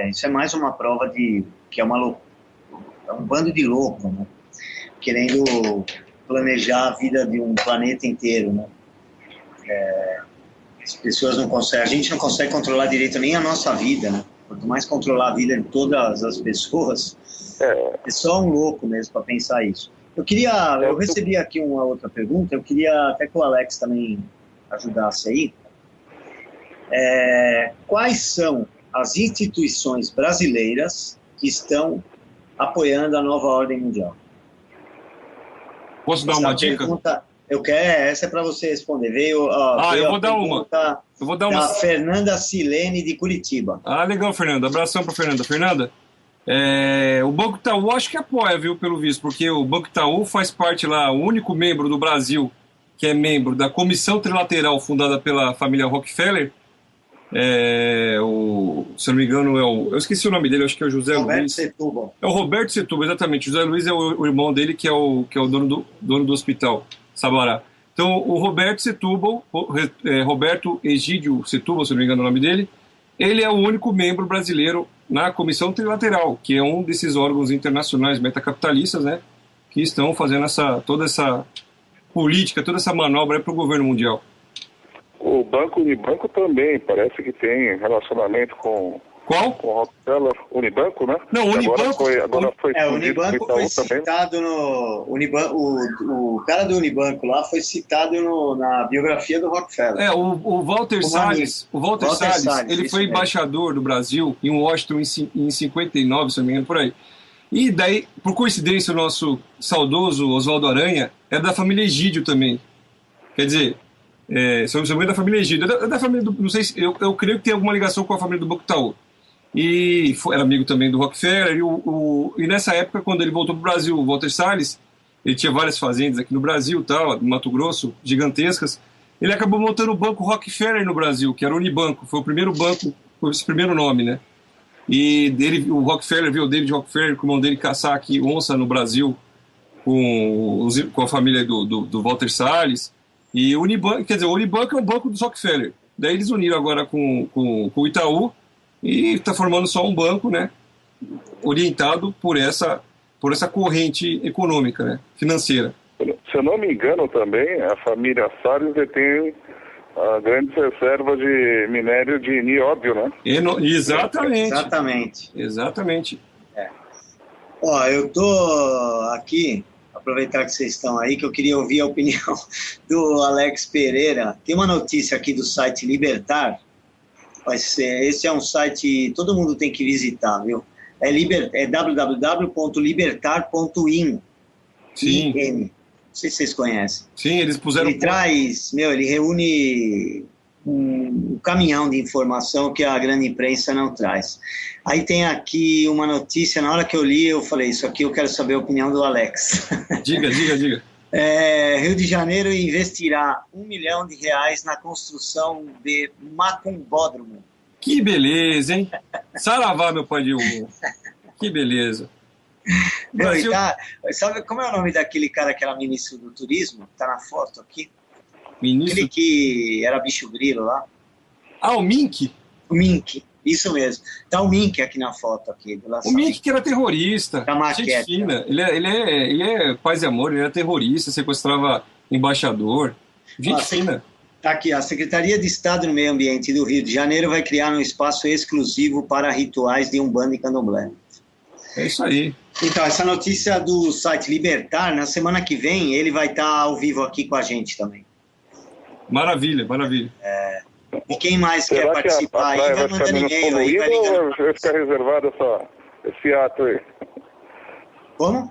isso é mais uma prova de que é um bando de louco, né? Querendo planejar a vida de um planeta inteiro, né? As pessoas não conseguem, a gente não consegue controlar direito nem a nossa vida, né? Quanto mais controlar a vida de todas as pessoas, é só um louco mesmo para pensar isso. Eu recebi aqui uma outra pergunta, eu queria até que o Alex também ajudasse aí. Quais são as instituições brasileiras que estão apoiando a nova ordem mundial? Posso dar uma dica? Essa é para você responder. Veio eu vou dar uma. Eu vou dar uma. Da Fernanda Silene, de Curitiba. Legal, Fernanda. Abração para Fernanda. Fernanda, o Banco Itaú acho que apoia, viu, pelo visto, porque o Banco Itaú faz parte lá, o único membro do Brasil que é membro da Comissão Trilateral fundada pela família Rockefeller. Se eu não me engano, eu esqueci o nome dele, acho que é o José Luiz. Setúbal. É o Roberto Setúbal, exatamente. José Luiz é o irmão dele, que é o dono do hospital Sabará. Então, o Roberto Setúbal, Roberto Egídio Setúbal, se eu não me engano o nome dele, ele é o único membro brasileiro na Comissão Trilateral, que é um desses órgãos internacionais metacapitalistas, né, que estão fazendo toda essa política, toda essa manobra para o governo mundial. O Banco Unibanco também parece que tem relacionamento com... Qual? Com o Rockefeller. Unibanco, né? Não, o Unibanco... Agora foi o Unibanco foi citado no... O cara do Unibanco lá foi citado na biografia do Rockefeller. O Walter Salles, ele foi embaixador do Brasil em Washington em 59, se não me engano, por aí. E daí, por coincidência, o nosso saudoso Oswaldo Aranha é da família Egídio também. Quer dizer... Somos da família Egídio, da família não sei se, eu creio que tem alguma ligação com a família do Banco Itaú. E era amigo também do Rockefeller, e nessa época, quando ele voltou para o Brasil, o Walter Salles, ele tinha várias fazendas aqui no Brasil, no Mato Grosso, gigantescas, ele acabou montando o Banco Rockefeller no Brasil, que era o Unibanco, foi o primeiro banco com esse primeiro nome, né? E o Rockefeller viu o David Rockefeller, com o irmão dele, caçar aqui onça no Brasil, com a família do Walter Salles. E o Unibanco, quer dizer, o Unibanco é um banco do Rockefeller. Daí eles uniram agora com o Itaú e está formando só um banco, né, orientado por essa por essa corrente econômica, né, financeira. Se eu não me engano também, a família Salles detém grandes reservas de minério de nióbio, né? Exatamente. Ó, eu tô aqui, aproveitar que vocês estão aí, que eu queria ouvir a opinião do Alex Pereira. Tem uma notícia aqui do site Libertar. Esse é um site todo mundo tem que visitar, viu? É www.libertar.in. Sim. Não sei se vocês conhecem. Sim, eles puseram... Ele reúne um caminhão de informação que a grande imprensa não traz. Aí tem aqui uma notícia, na hora que eu li, eu falei, isso aqui eu quero saber a opinião do Alex. Diga. Rio de Janeiro investirá R$1 milhão na construção de macumbódromo. Que beleza, hein? Saravá, meu pai de Hugo. Que beleza. Brasil... sabe como é o nome daquele cara que era ministro do turismo? Tá na foto aqui. Ministro? Aquele que era bicho grilo lá. Ah, o Mink? O Mink, isso mesmo. Tá o Mink aqui na foto. Aqui, o Mink que era terrorista. Da maquete. Ele é paz e amor, ele era terrorista, sequestrava embaixador. Gente fina. Tá aqui, a Secretaria de Estado do Meio Ambiente do Rio de Janeiro vai criar um espaço exclusivo para rituais de Umbanda e Candomblé. É isso aí. Então, essa notícia do site Libertar, na semana que vem, ele vai estar ao vivo aqui com a gente também. Maravilha. E quem mais quer participar aí, vai mandando e-mail aí, vai ligando. Ou vai ficar reservado esse ato aí? Como?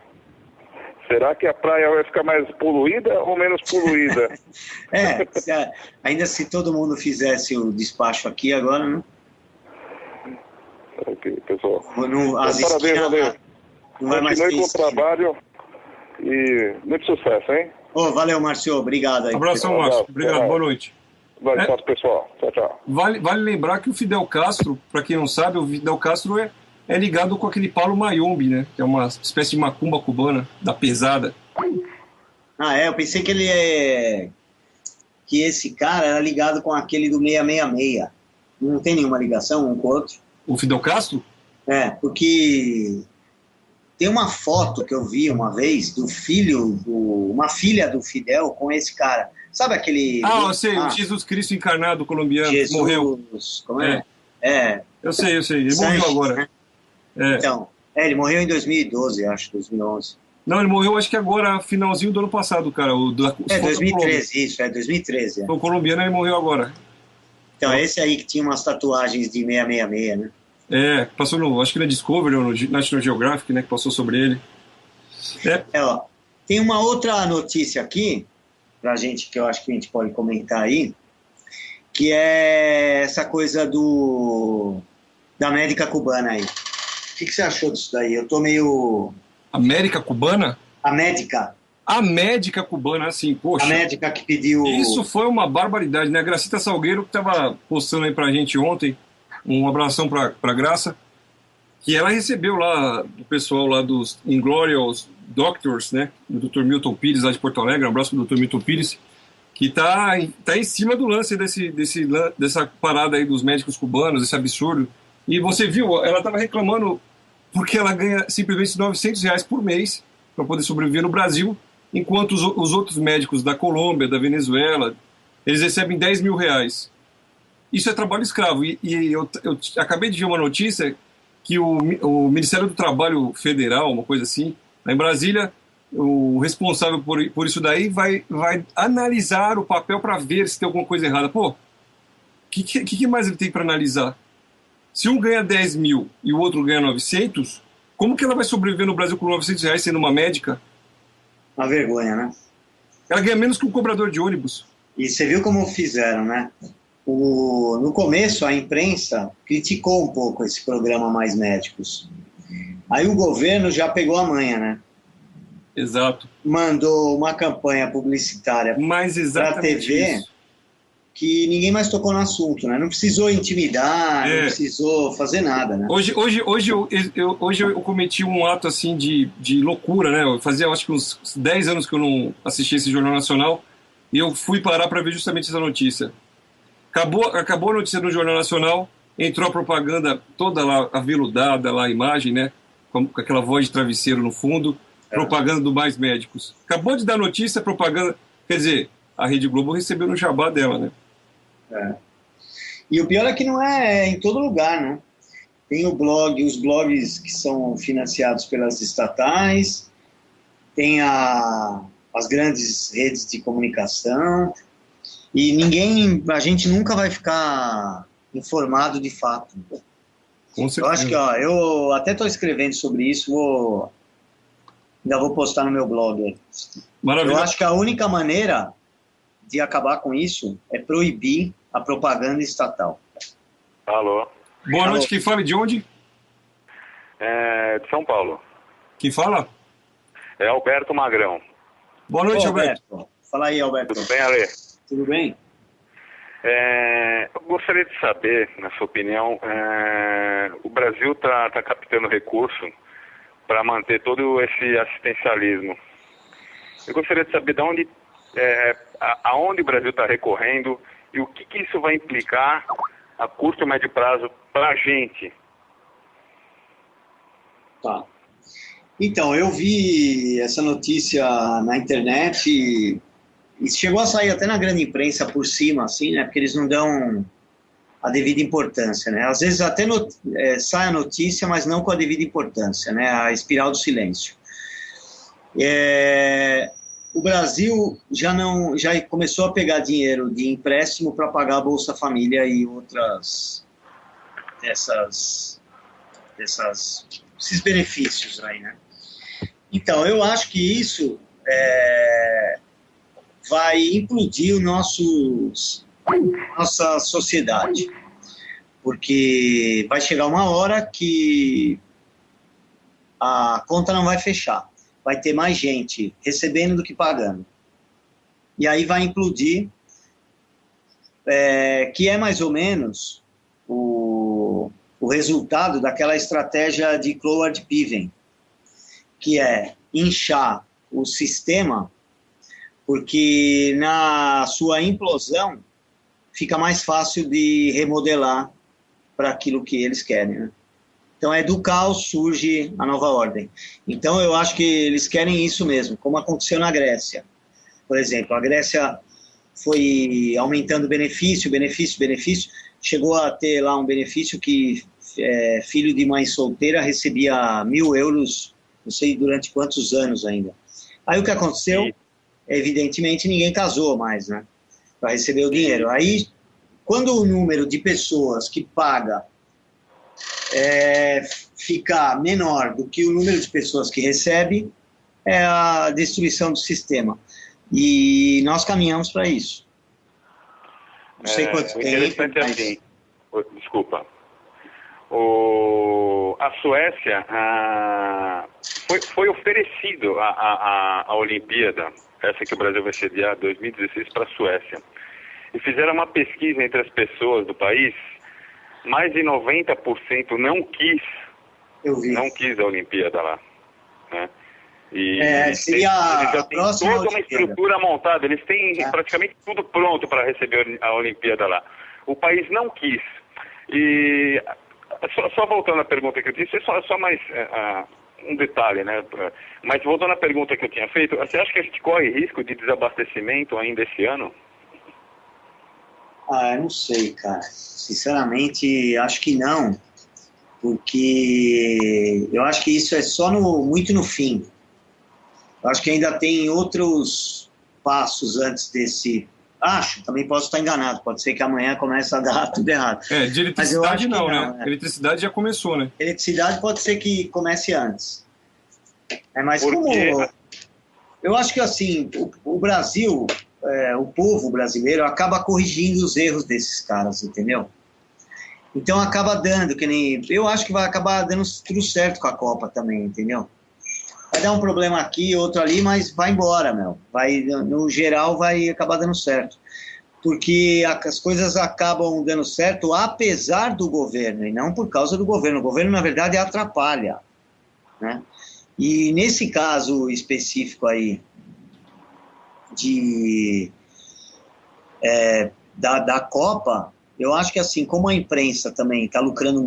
Será que a praia vai ficar mais poluída ou menos poluída? Ainda se todo mundo fizesse o despacho aqui agora, né? Ok, pessoal. Parabéns, valeu. Continue com o trabalho e muito sucesso, hein? Valeu, Márcio. Obrigado aí. Abração, Márcio. Obrigado, boa noite. Vai, pessoal. Tchau. Vale lembrar que o Fidel Castro, para quem não sabe, o Fidel Castro é ligado com aquele Paulo Mayombe, né? Que é uma espécie de macumba cubana, da pesada. Eu pensei que que esse cara era ligado com aquele do 666. Não tem nenhuma ligação um com o outro? O Fidel Castro? Porque tem uma foto que eu vi uma vez do uma filha do Fidel com esse cara. Sabe aquele... eu sei, o Jesus Cristo encarnado colombiano, que morreu. Como é? Eu sei, ele morreu agora. Né? Então, ele morreu em 2012, acho, 2011. Não, ele morreu acho que agora, finalzinho do ano passado, cara. 2013, isso, 2013. O colombiano, ele morreu agora. Então, esse aí que tinha umas tatuagens de 666, né? Passou acho que na Discovery ou no National Geographic, né, que passou sobre ele. Tem uma outra notícia aqui, pra gente, que eu acho que a gente pode comentar aí, que é essa coisa da América Cubana aí. O que você achou disso daí? Eu tô meio... América Cubana? A médica cubana, assim, poxa. A médica que pediu... Isso foi uma barbaridade, né? A Gracita Salgueiro, que estava postando aí pra gente ontem, um abração pra Graça, que ela recebeu lá do pessoal lá dos Inglorious Doctors, né? Do Dr. Milton Pires, lá de Porto Alegre, um abraço pro Dr. Milton Pires, que tá em cima do lance dessa parada aí dos médicos cubanos, esse absurdo. E você viu, ela estava reclamando porque ela ganha simplesmente R$900 por mês para poder sobreviver no Brasil, enquanto os outros médicos da Colômbia, da Venezuela, eles recebem R$10 mil. Isso é trabalho escravo. E eu acabei de ver uma notícia que o Ministério do Trabalho Federal, uma coisa assim, lá em Brasília, o responsável por isso daí vai analisar o papel para ver se tem alguma coisa errada. Pô, o que mais ele tem para analisar? Se um ganha 10 mil e o outro ganha 900, como que ela vai sobreviver no Brasil com R$900 sendo uma médica? Uma vergonha, né? Ela ganha menos que um cobrador de ônibus. E você viu como fizeram, né? No começo, a imprensa criticou um pouco esse programa Mais Médicos. Aí o governo já pegou a manha, né? Exato. Mandou uma campanha publicitária para a TV isso. Que ninguém mais tocou no assunto, né? Não precisou intimidar, não precisou fazer nada, né? Hoje eu cometi um ato assim de loucura, né? Eu fazia acho que uns 10 anos que eu não assistia esse Jornal Nacional e eu fui parar para ver justamente essa notícia. Acabou a notícia no Jornal Nacional, entrou a propaganda toda lá, aveludada lá, a imagem, né? com aquela voz de travesseiro no fundo, propaganda do Mais Médicos. Acabou de dar notícia, propaganda... Quer dizer, a Rede Globo recebeu no jabá dela, né? E o pior é que não é em todo lugar, né? Tem os blogs que são financiados pelas estatais, tem as grandes redes de comunicação, e a gente nunca vai ficar informado de fato. Com certeza. Eu acho que, eu até estou escrevendo sobre isso, ainda vou postar no meu blog. Maravilha. Eu acho que a única maneira de acabar com isso é proibir a propaganda estatal. Alô? Boa noite, quem fala de onde? De São Paulo. Quem fala? É Alberto Magrão. Boa noite, Alberto. Fala aí, Alberto. Tudo bem, Ale? Tudo bem? Eu gostaria de saber, na sua opinião, o Brasil está captando recurso para manter todo esse assistencialismo. Eu gostaria de saber aonde o Brasil está recorrendo e o que isso vai implicar a curto e médio prazo para a gente. Tá. Então, eu vi essa notícia na internet e chegou a sair até na grande imprensa por cima, assim, né? Porque eles não dão a devida importância, né? Às vezes até sai a notícia, mas não com a devida importância, né? A espiral do silêncio. O Brasil já começou a pegar dinheiro de empréstimo para pagar a Bolsa Família e outras esses benefícios aí, né? Então, eu acho que isso vai implodir nossa sociedade, porque vai chegar uma hora que a conta não vai fechar, vai ter mais gente recebendo do que pagando, e aí vai implodir, que é mais ou menos o resultado daquela estratégia de Cloward-Piven, que é inchar o sistema, porque na sua implosão fica mais fácil de remodelar para aquilo que eles querem, né? Então, do caos surge a nova ordem. Então, eu acho que eles querem isso mesmo, como aconteceu na Grécia. Por exemplo, a Grécia foi aumentando benefício, chegou a ter lá um benefício que filho de mãe solteira recebia 1.000 euros, não sei durante quantos anos ainda. Aí o que aconteceu? Sim. Evidentemente ninguém casou mais, né? Para receber o dinheiro. Aí, quando o número de pessoas que paga ficar menor do que o número de pessoas que recebe, é a destruição do sistema. E nós caminhamos para isso. Não sei quanto tempo. Assim, desculpa. A Suécia foi oferecido a Olimpíada, essa que o Brasil vai sediar 2016, para a Suécia. E fizeram uma pesquisa entre as pessoas do país, mais de 90% não quis a Olimpíada lá, né? Seria eles já a têm próxima toda uma estrutura montada, eles têm praticamente tudo pronto para receber a Olimpíada lá. O país não quis. E só voltando à pergunta que eu disse, só mais um detalhe, né? Mas voltando à pergunta que eu tinha feito, você acha que a gente corre risco de desabastecimento ainda esse ano? Eu não sei, cara. Sinceramente, acho que não. Porque eu acho que isso é só muito no fim. Eu acho que ainda tem outros passos antes desse... também posso estar enganado. Pode ser que amanhã comece a dar tudo errado. De eletricidade não, né? Eletricidade já começou, né? Eletricidade pode ser que comece antes. Mas como... Eu acho que, assim, o Brasil, o povo brasileiro, acaba corrigindo os erros desses caras, entendeu? Então acaba dando, eu acho que vai acabar dando tudo certo com a Copa também, entendeu? Vai dar um problema aqui, outro ali, mas vai embora, no geral vai acabar dando certo. Porque as coisas acabam dando certo apesar do governo, e não por causa do governo. O governo, na verdade, atrapalha, né? E nesse caso específico aí, da Copa, eu acho que assim, como a imprensa também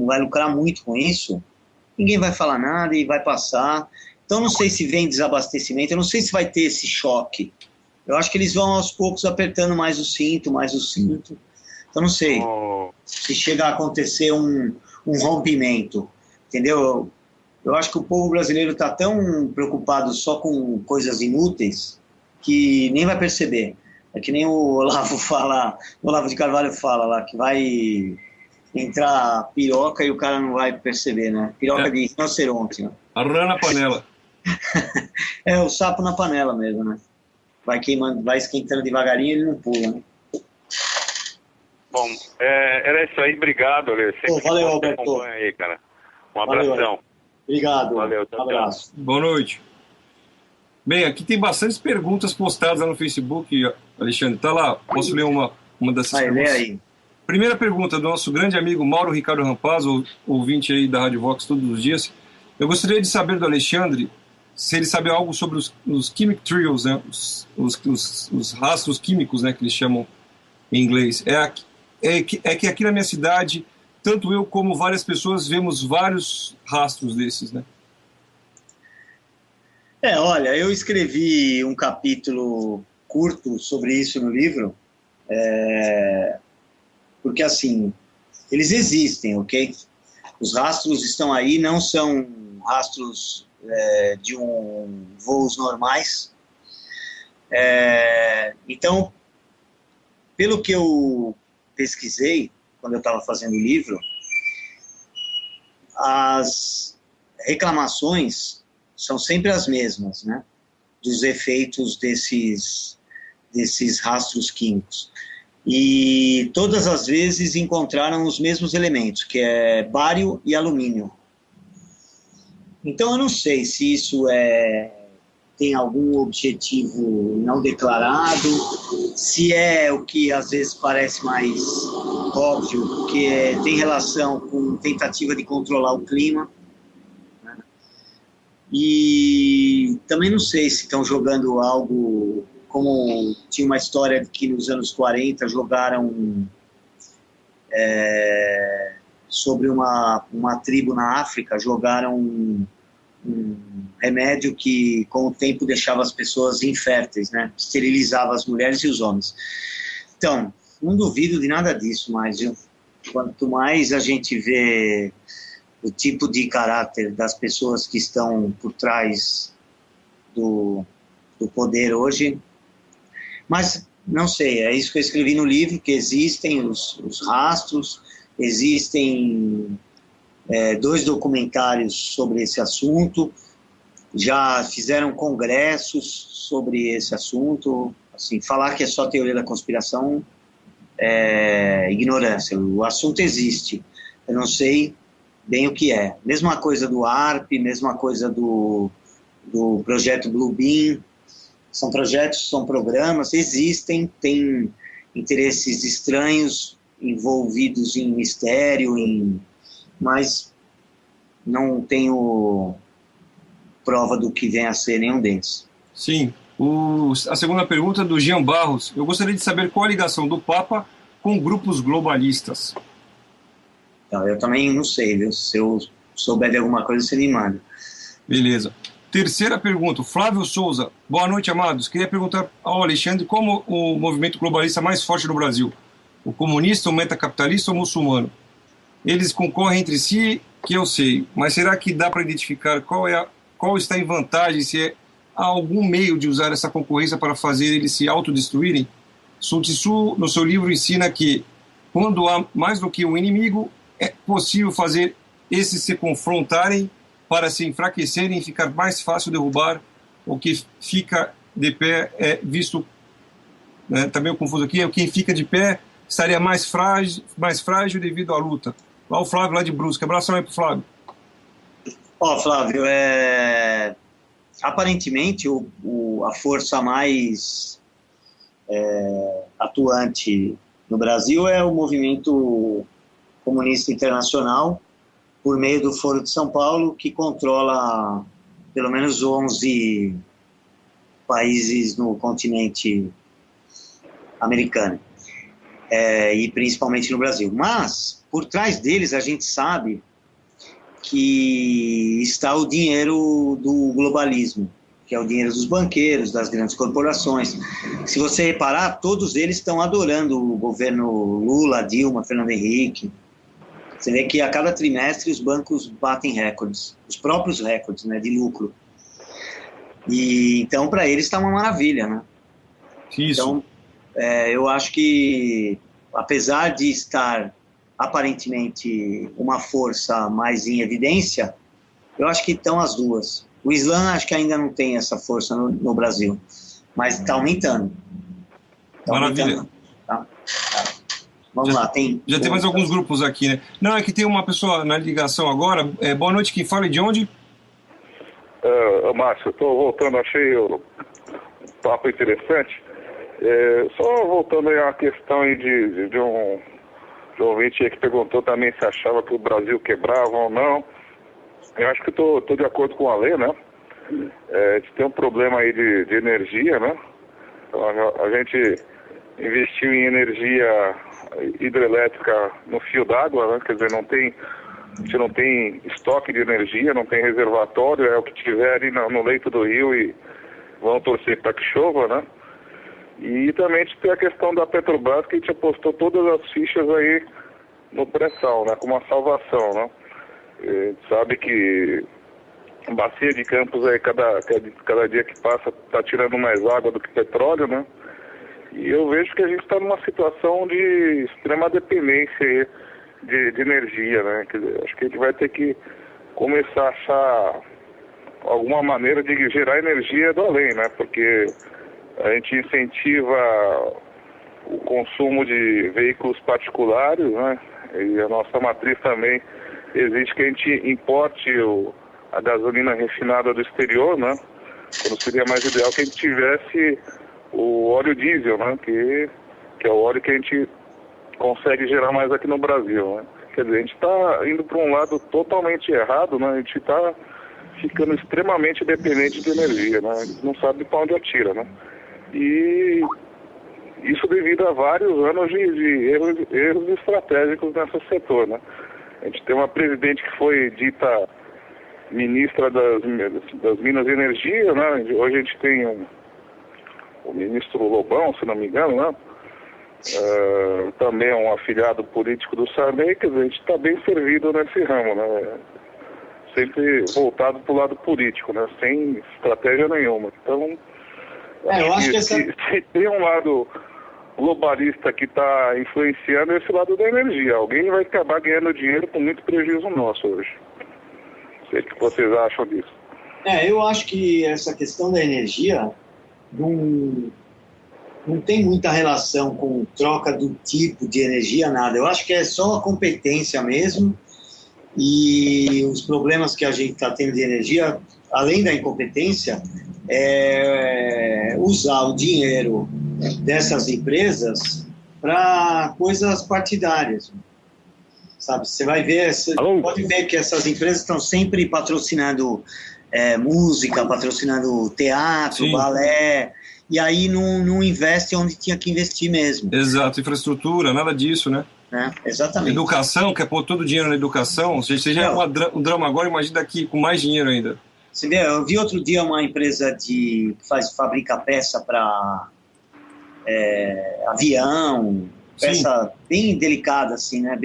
vai lucrar muito com isso, ninguém vai falar nada e vai passar. Então, não sei se vem desabastecimento, eu não sei se vai ter esse choque. Eu acho que eles vão, aos poucos, apertando mais o cinto. Então, não sei se chega a acontecer um rompimento, entendeu? Eu acho que o povo brasileiro está tão preocupado só com coisas inúteis que nem vai perceber. É que nem o Olavo de Carvalho fala lá, que vai entrar piroca e o cara não vai perceber, né? Piroca de rinoceronte, né? A rã na panela. É, o sapo na panela mesmo, né? Vai queimando, vai esquentando devagarinho e ele não pula, né? Bom, era isso aí. Obrigado, Ale. Valeu, Alberto. Aí, cara. Um abração. Valeu. Obrigado. Valeu, um abraço. Boa noite. Bem, aqui tem bastantes perguntas postadas lá no Facebook, Alexandre. Tá lá, posso ler uma dessas perguntas? Lê aí. Primeira pergunta do nosso grande amigo Mauro Ricardo Rampaz, ouvinte aí da Rádio Vox todos os dias. Eu gostaria de saber do Alexandre se ele sabe algo sobre os chemic trails, né? Os rastros químicos, né, que eles chamam em inglês. É que aqui na minha cidade, tanto eu como várias pessoas vemos vários rastros desses, né? Olha, eu escrevi um capítulo curto sobre isso no livro, porque, assim, eles existem, ok? Os rastros estão aí, não são rastros de voos normais. Então, pelo que eu pesquisei, quando eu estava fazendo o livro, as reclamações são sempre as mesmas, né? Dos efeitos desses rastros químicos. E todas as vezes encontraram os mesmos elementos, que é bário e alumínio. Então eu não sei se isso tem algum objetivo não declarado, se é o que às vezes parece mais óbvio, que tem relação com tentativa de controlar o clima. E também não sei se estão jogando algo, como tinha uma história de que nos anos 40 jogaram sobre uma tribo na África, jogaram um remédio que com o tempo deixava as pessoas inférteis, né? Esterilizava as mulheres e os homens. Então, não duvido de nada disso, mas quanto mais a gente vê o tipo de caráter das pessoas que estão por trás do poder hoje. Mas, não sei, é isso que eu escrevi no livro, que existem os rastros, existem 2 documentários sobre esse assunto, já fizeram congressos sobre esse assunto. Assim, falar que é só teoria da conspiração é ignorância. O assunto existe, eu não sei bem o que é. Mesma coisa do ARP, mesma coisa do projeto Blue Beam. São projetos, são programas, existem, tem interesses estranhos envolvidos em mistério, mas não tenho prova do que venha a ser nenhum deles. Sim. A segunda pergunta é do Jean Barros. Eu gostaria de saber qual a ligação do Papa com grupos globalistas. Eu também não sei, viu? Se eu souber de alguma coisa, você me manda. Beleza. Terceira pergunta, Flávio Souza. Boa noite, amados. Queria perguntar ao Alexandre como o movimento globalista mais forte no Brasil. O comunista, o metacapitalista ou o muçulmano? Eles concorrem entre si, que eu sei. Mas será que dá para identificar qual está em vantagem, se há algum meio de usar essa concorrência para fazer eles se autodestruírem? Sun Tzu, no seu livro, ensina que quando há mais do que um inimigo, é possível fazer esses se confrontarem para se enfraquecerem e ficar mais fácil derrubar. O que fica de pé é visto, né, tá meio confuso aqui, quem fica de pé estaria mais frágil devido à luta. Lá o Flávio, lá de Brusque. Abração aí pro Flávio. Flávio, aparentemente a força mais atuante no Brasil é o movimento comunista internacional, por meio do Foro de São Paulo, que controla pelo menos 11 países no continente americano, e principalmente no Brasil. Mas, por trás deles, a gente sabe que está o dinheiro do globalismo, que é o dinheiro dos banqueiros, das grandes corporações. Se você reparar, todos eles estão adorando o governo Lula, Dilma, Fernando Henrique. Você vê que a cada trimestre os bancos batem recordes, os próprios recordes, né, de lucro. E então, para eles está uma maravilha, né? Isso. Então, eu acho que, apesar de estar aparentemente uma força mais em evidência, eu acho que estão as duas. O Islã acho que ainda não tem essa força no Brasil, mas está aumentando. Maravilha. Tá? Vamos lá, já tem mais alguns grupos aqui, né? Não, é que tem uma pessoa na ligação agora. Boa noite, quem fala e de onde? Márcio, estou voltando, achei o papo interessante. Só voltando aí a uma questão aí de um ouvinte aí que perguntou também se achava que o Brasil quebrava ou não. Eu acho que estou de acordo com a lei, né? A gente tem um problema aí de energia, né? Então, a gente investiu em energia hidrelétrica no fio d'água, né? Quer dizer, a gente não tem estoque de energia, não tem reservatório, é o que tiver ali no leito do rio e vão torcer para que chova, né? E também a gente tem a questão da Petrobras, que a gente apostou todas as fichas aí no pré-sal, né? Como uma salvação, né? A gente sabe que a bacia de Campos aí, cada dia que passa, está tirando mais água do que petróleo, né? E eu vejo que a gente está numa situação de extrema dependência aí de energia, né? Quer dizer, acho que a gente vai ter que começar a achar alguma maneira de gerar energia do além, né? Porque a gente incentiva o consumo de veículos particulares, né? E a nossa matriz também exige que a gente importe a gasolina refinada do exterior, né? Quando seria mais ideal que a gente tivesse o óleo diesel, né? Que é o óleo que a gente consegue gerar mais aqui no Brasil, né? Quer dizer, a gente está indo para um lado totalmente errado, né? A gente está ficando extremamente dependente de energia, né? A gente não sabe para onde atira, né? E isso devido a vários anos de erros estratégicos nesse setor, né? A gente tem uma presidente que foi dita ministra das Minas e Energia, né? Hoje a gente tem o ministro Lobão, se não me engano, né? Também é um afiliado político do Sarney, quer dizer, a gente está bem servido nesse ramo, né? Sempre voltado para o lado político, né? Sem estratégia nenhuma. Então, eu acho que se tem um lado globalista que está influenciando esse lado da energia. Alguém vai acabar ganhando dinheiro com muito prejuízo nosso hoje. Não sei o que vocês acham disso. Eu acho que essa questão da energia não tem muita relação com troca do tipo de energia, nada. Eu acho que é só a competência mesmo e os problemas que a gente está tendo de energia, além da incompetência, é usar o dinheiro dessas empresas para coisas partidárias, sabe? Você vai ver, pode ver que essas empresas estão sempre patrocinando música, patrocinando teatro, sim, balé, e aí não investe onde tinha que investir mesmo. Exato, infraestrutura, nada disso, né? Exatamente. Educação, quer pôr todo o dinheiro na educação, se já é um drama agora, imagina daqui com mais dinheiro ainda. Você vê, eu vi outro dia uma empresa que fabrica peça para avião, peça, sim, bem delicada, assim, né?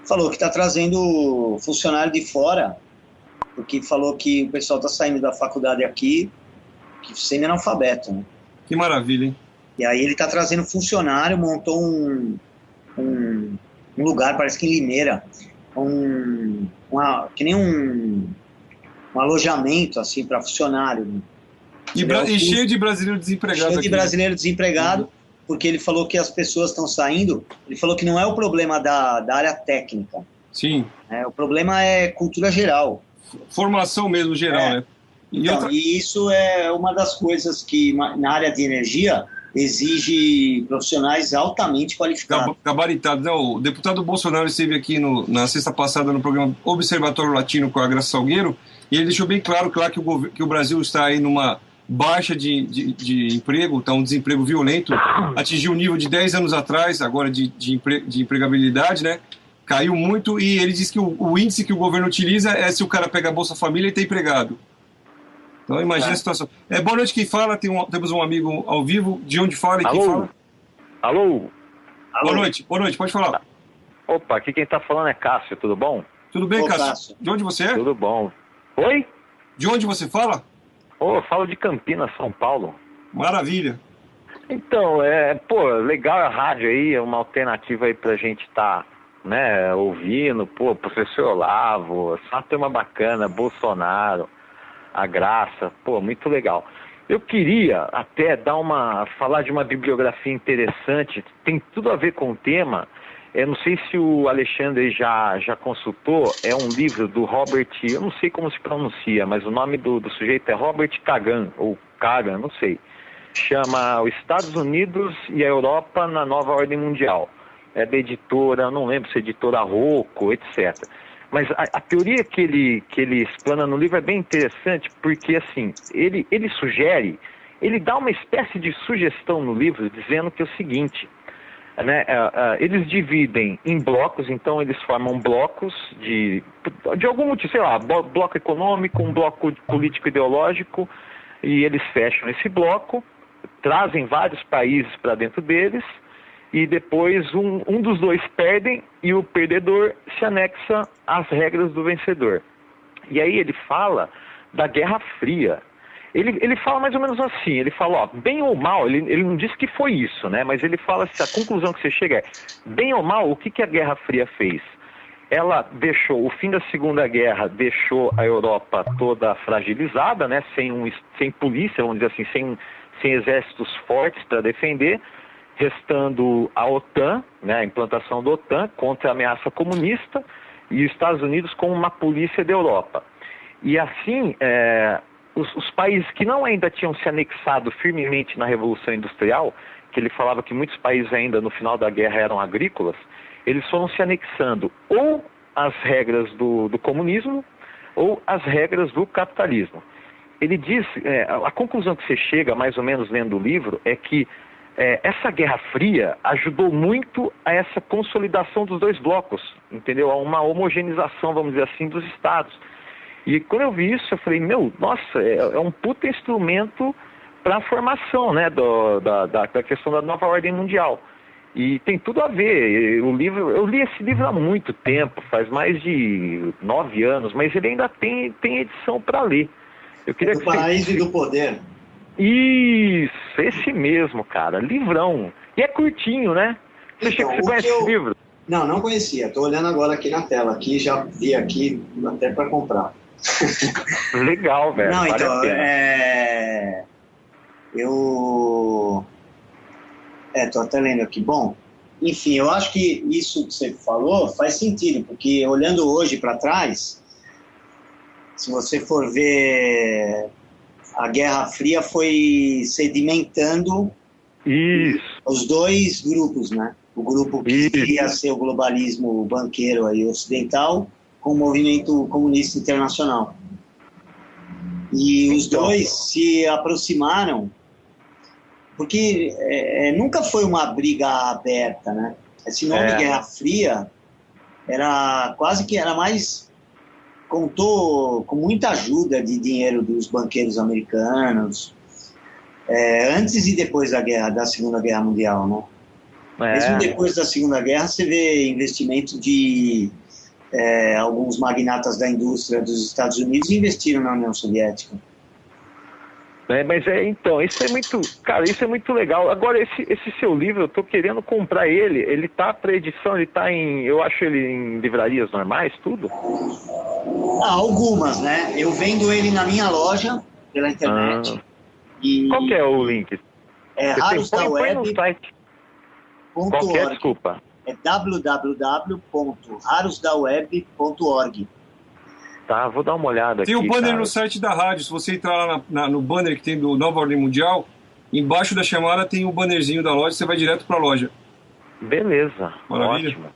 Falou que está trazendo funcionário de fora, porque falou que o pessoal está saindo da faculdade aqui, que sendo analfabeto, né? Que maravilha, hein? E aí ele está trazendo funcionário, montou um lugar, parece que em Limeira, que nem um alojamento assim para funcionário, né? E cheio de brasileiro desempregado. Cheio de brasileiro desempregado, porque ele falou que as pessoas estão saindo. Ele falou que não é o problema da área técnica. Sim. O problema é cultura geral. Formação mesmo geral, né? E isso é uma das coisas que na área de energia exige profissionais altamente qualificados. Gabaritados, né? O deputado Bolsonaro esteve aqui na sexta passada no programa Observatório Latino com a Graça Salgueiro, e ele deixou bem claro que o Brasil está aí numa baixa de emprego, está um desemprego violento, atingiu um nível de 10 anos atrás, agora de empregabilidade, né? Caiu muito e ele diz que o índice que o governo utiliza é se o cara pega a Bolsa Família e tem empregado. Então imagina a situação. Boa noite, quem fala? Temos um amigo ao vivo. De onde fala e quem fala? Alô? Boa noite, pode falar. Opa, aqui quem tá falando é Cássio, tudo bom? Tudo bem, Cássio? De onde você é? Tudo bom. Oi? De onde você fala? Eu falo de Campinas, São Paulo. Maravilha. Então, legal a rádio aí, é uma alternativa aí pra gente tá, né, ouvindo, professor Olavo, só tema bacana, Bolsonaro, a Graça, muito legal. Eu queria até falar de uma bibliografia interessante, tem tudo a ver com o tema. Eu não sei se o Alexandre já consultou, é um livro do Robert, eu não sei como se pronuncia, mas o nome do sujeito é Robert Kagan, ou Kagan, não sei. Chama Os Estados Unidos e a Europa na Nova Ordem Mundial. É da editora, não lembro se é editora Rocco, etc. Mas a teoria que ele explana no livro é bem interessante, porque assim, ele sugere, ele dá uma espécie de sugestão no livro, dizendo que é o seguinte, né, eles dividem em blocos, então eles formam blocos de algum motivo, sei lá, bloco econômico, um bloco político-ideológico, e eles fecham esse bloco, trazem vários países para dentro deles, e depois um dos dois perdem e o perdedor se anexa às regras do vencedor. E aí ele fala da Guerra Fria. Ele fala mais ou menos assim, ele fala, bem ou mal, ele não diz que foi isso, né? Mas ele fala assim, a conclusão que você chega é, bem ou mal, o que a Guerra Fria fez? Ela deixou, o fim da Segunda Guerra deixou a Europa toda fragilizada, né? Sem polícia, vamos dizer assim, sem exércitos fortes para defender, restando a OTAN, né, a implantação da OTAN contra a ameaça comunista e os Estados Unidos como uma polícia da Europa. E assim, os países que não ainda tinham se anexado firmemente na Revolução Industrial, que ele falava que muitos países ainda no final da guerra eram agrícolas, eles foram se anexando ou às regras do comunismo ou às regras do capitalismo. Ele diz, a conclusão que você chega, mais ou menos lendo o livro, é que essa Guerra Fria ajudou muito a essa consolidação dos dois blocos, entendeu? A uma homogeneização, vamos dizer assim, dos estados. E quando eu vi isso, eu falei, nossa, é um puta instrumento para a formação, né, da questão da nova ordem mundial. E tem tudo a ver. Eu li esse livro há muito tempo, faz mais de 9 anos, mas ele ainda tem edição para ler. Eu queria do Paraíso e do Poder. Isso, esse mesmo, cara, livrão. E é curtinho, né? Você conhece esse livro? Não conhecia. Estou olhando agora aqui na tela, aqui já vi aqui até para comprar. Legal, velho. Não, vale então, eu tô até lendo aqui. Bom, enfim, eu acho que isso que você falou faz sentido, porque olhando hoje para trás, se você for ver, a Guerra Fria foi sedimentando os dois grupos, né? O grupo que queria ser o globalismo banqueiro aí ocidental com o movimento comunista internacional. E os dois se aproximaram, porque nunca foi uma briga aberta, né? Esse nome Guerra Fria era mais... contou com muita ajuda de dinheiro dos banqueiros americanos, antes e depois da Segunda Guerra Mundial, né? Mesmo depois da Segunda Guerra, você vê investimento de alguns magnatas da indústria dos Estados Unidos investiram na União Soviética. Mas então, isso é muito legal. Agora, esse seu livro, eu tô querendo comprar ele tá para edição, eu acho ele em livrarias normais, tudo? Algumas, né? Eu vendo ele na minha loja, pela internet. Qual que é o link? Rarosdaweb.org. Qual que é? Desculpa. É www.rarosdaweb.org. Tá, vou dar uma olhada aqui. Tem o banner no site da rádio. Se você entrar lá no banner que tem do Nova Ordem Mundial, embaixo da chamada tem o bannerzinho da loja, você vai direto para a loja. Beleza, maravilha. Ótimo.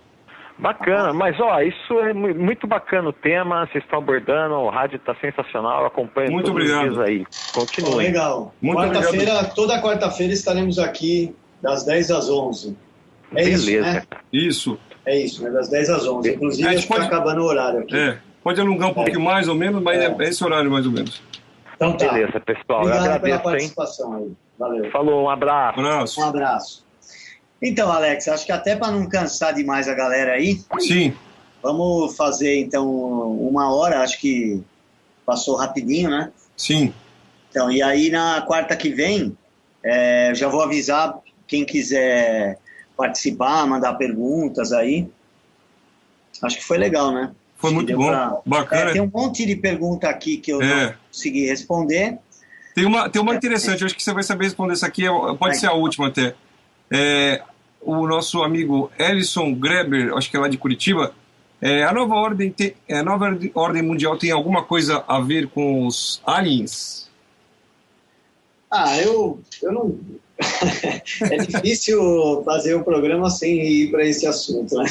Bacana, mas isso é muito bacana o tema, vocês estão abordando, o rádio está sensacional, acompanho muito todos obrigado. os dias aí. Continue. Legal. Toda quarta-feira estaremos aqui das 10 às 11. Beleza. Isso, né? Isso. É isso, né? Das 10 às 11. Inclusive, acho que está acabando o horário aqui. Pode alongar um pouquinho mais ou menos, mas é esse horário mais ou menos. Então tá. Beleza, pessoal. Obrigado eu agradeço, pela participação aí. Valeu. Falou, um abraço. Um abraço. Então, Alex, acho que até para não cansar demais a galera aí... Sim. Vamos fazer, então, 1 hora, acho que passou rapidinho, né? Sim. Então, e aí na quarta que vem, já vou avisar quem quiser participar, mandar perguntas aí. Acho que foi legal, né? Foi muito bom, bacana. Tem um monte de pergunta aqui que eu não consegui responder. Tem uma interessante, eu acho que você vai saber responder. Essa aqui pode ser a última até. O nosso amigo Ellison Greber, acho que é lá de Curitiba, a nova ordem mundial tem alguma coisa a ver com os aliens? Eu não... É difícil fazer um programa sem ir para esse assunto, né?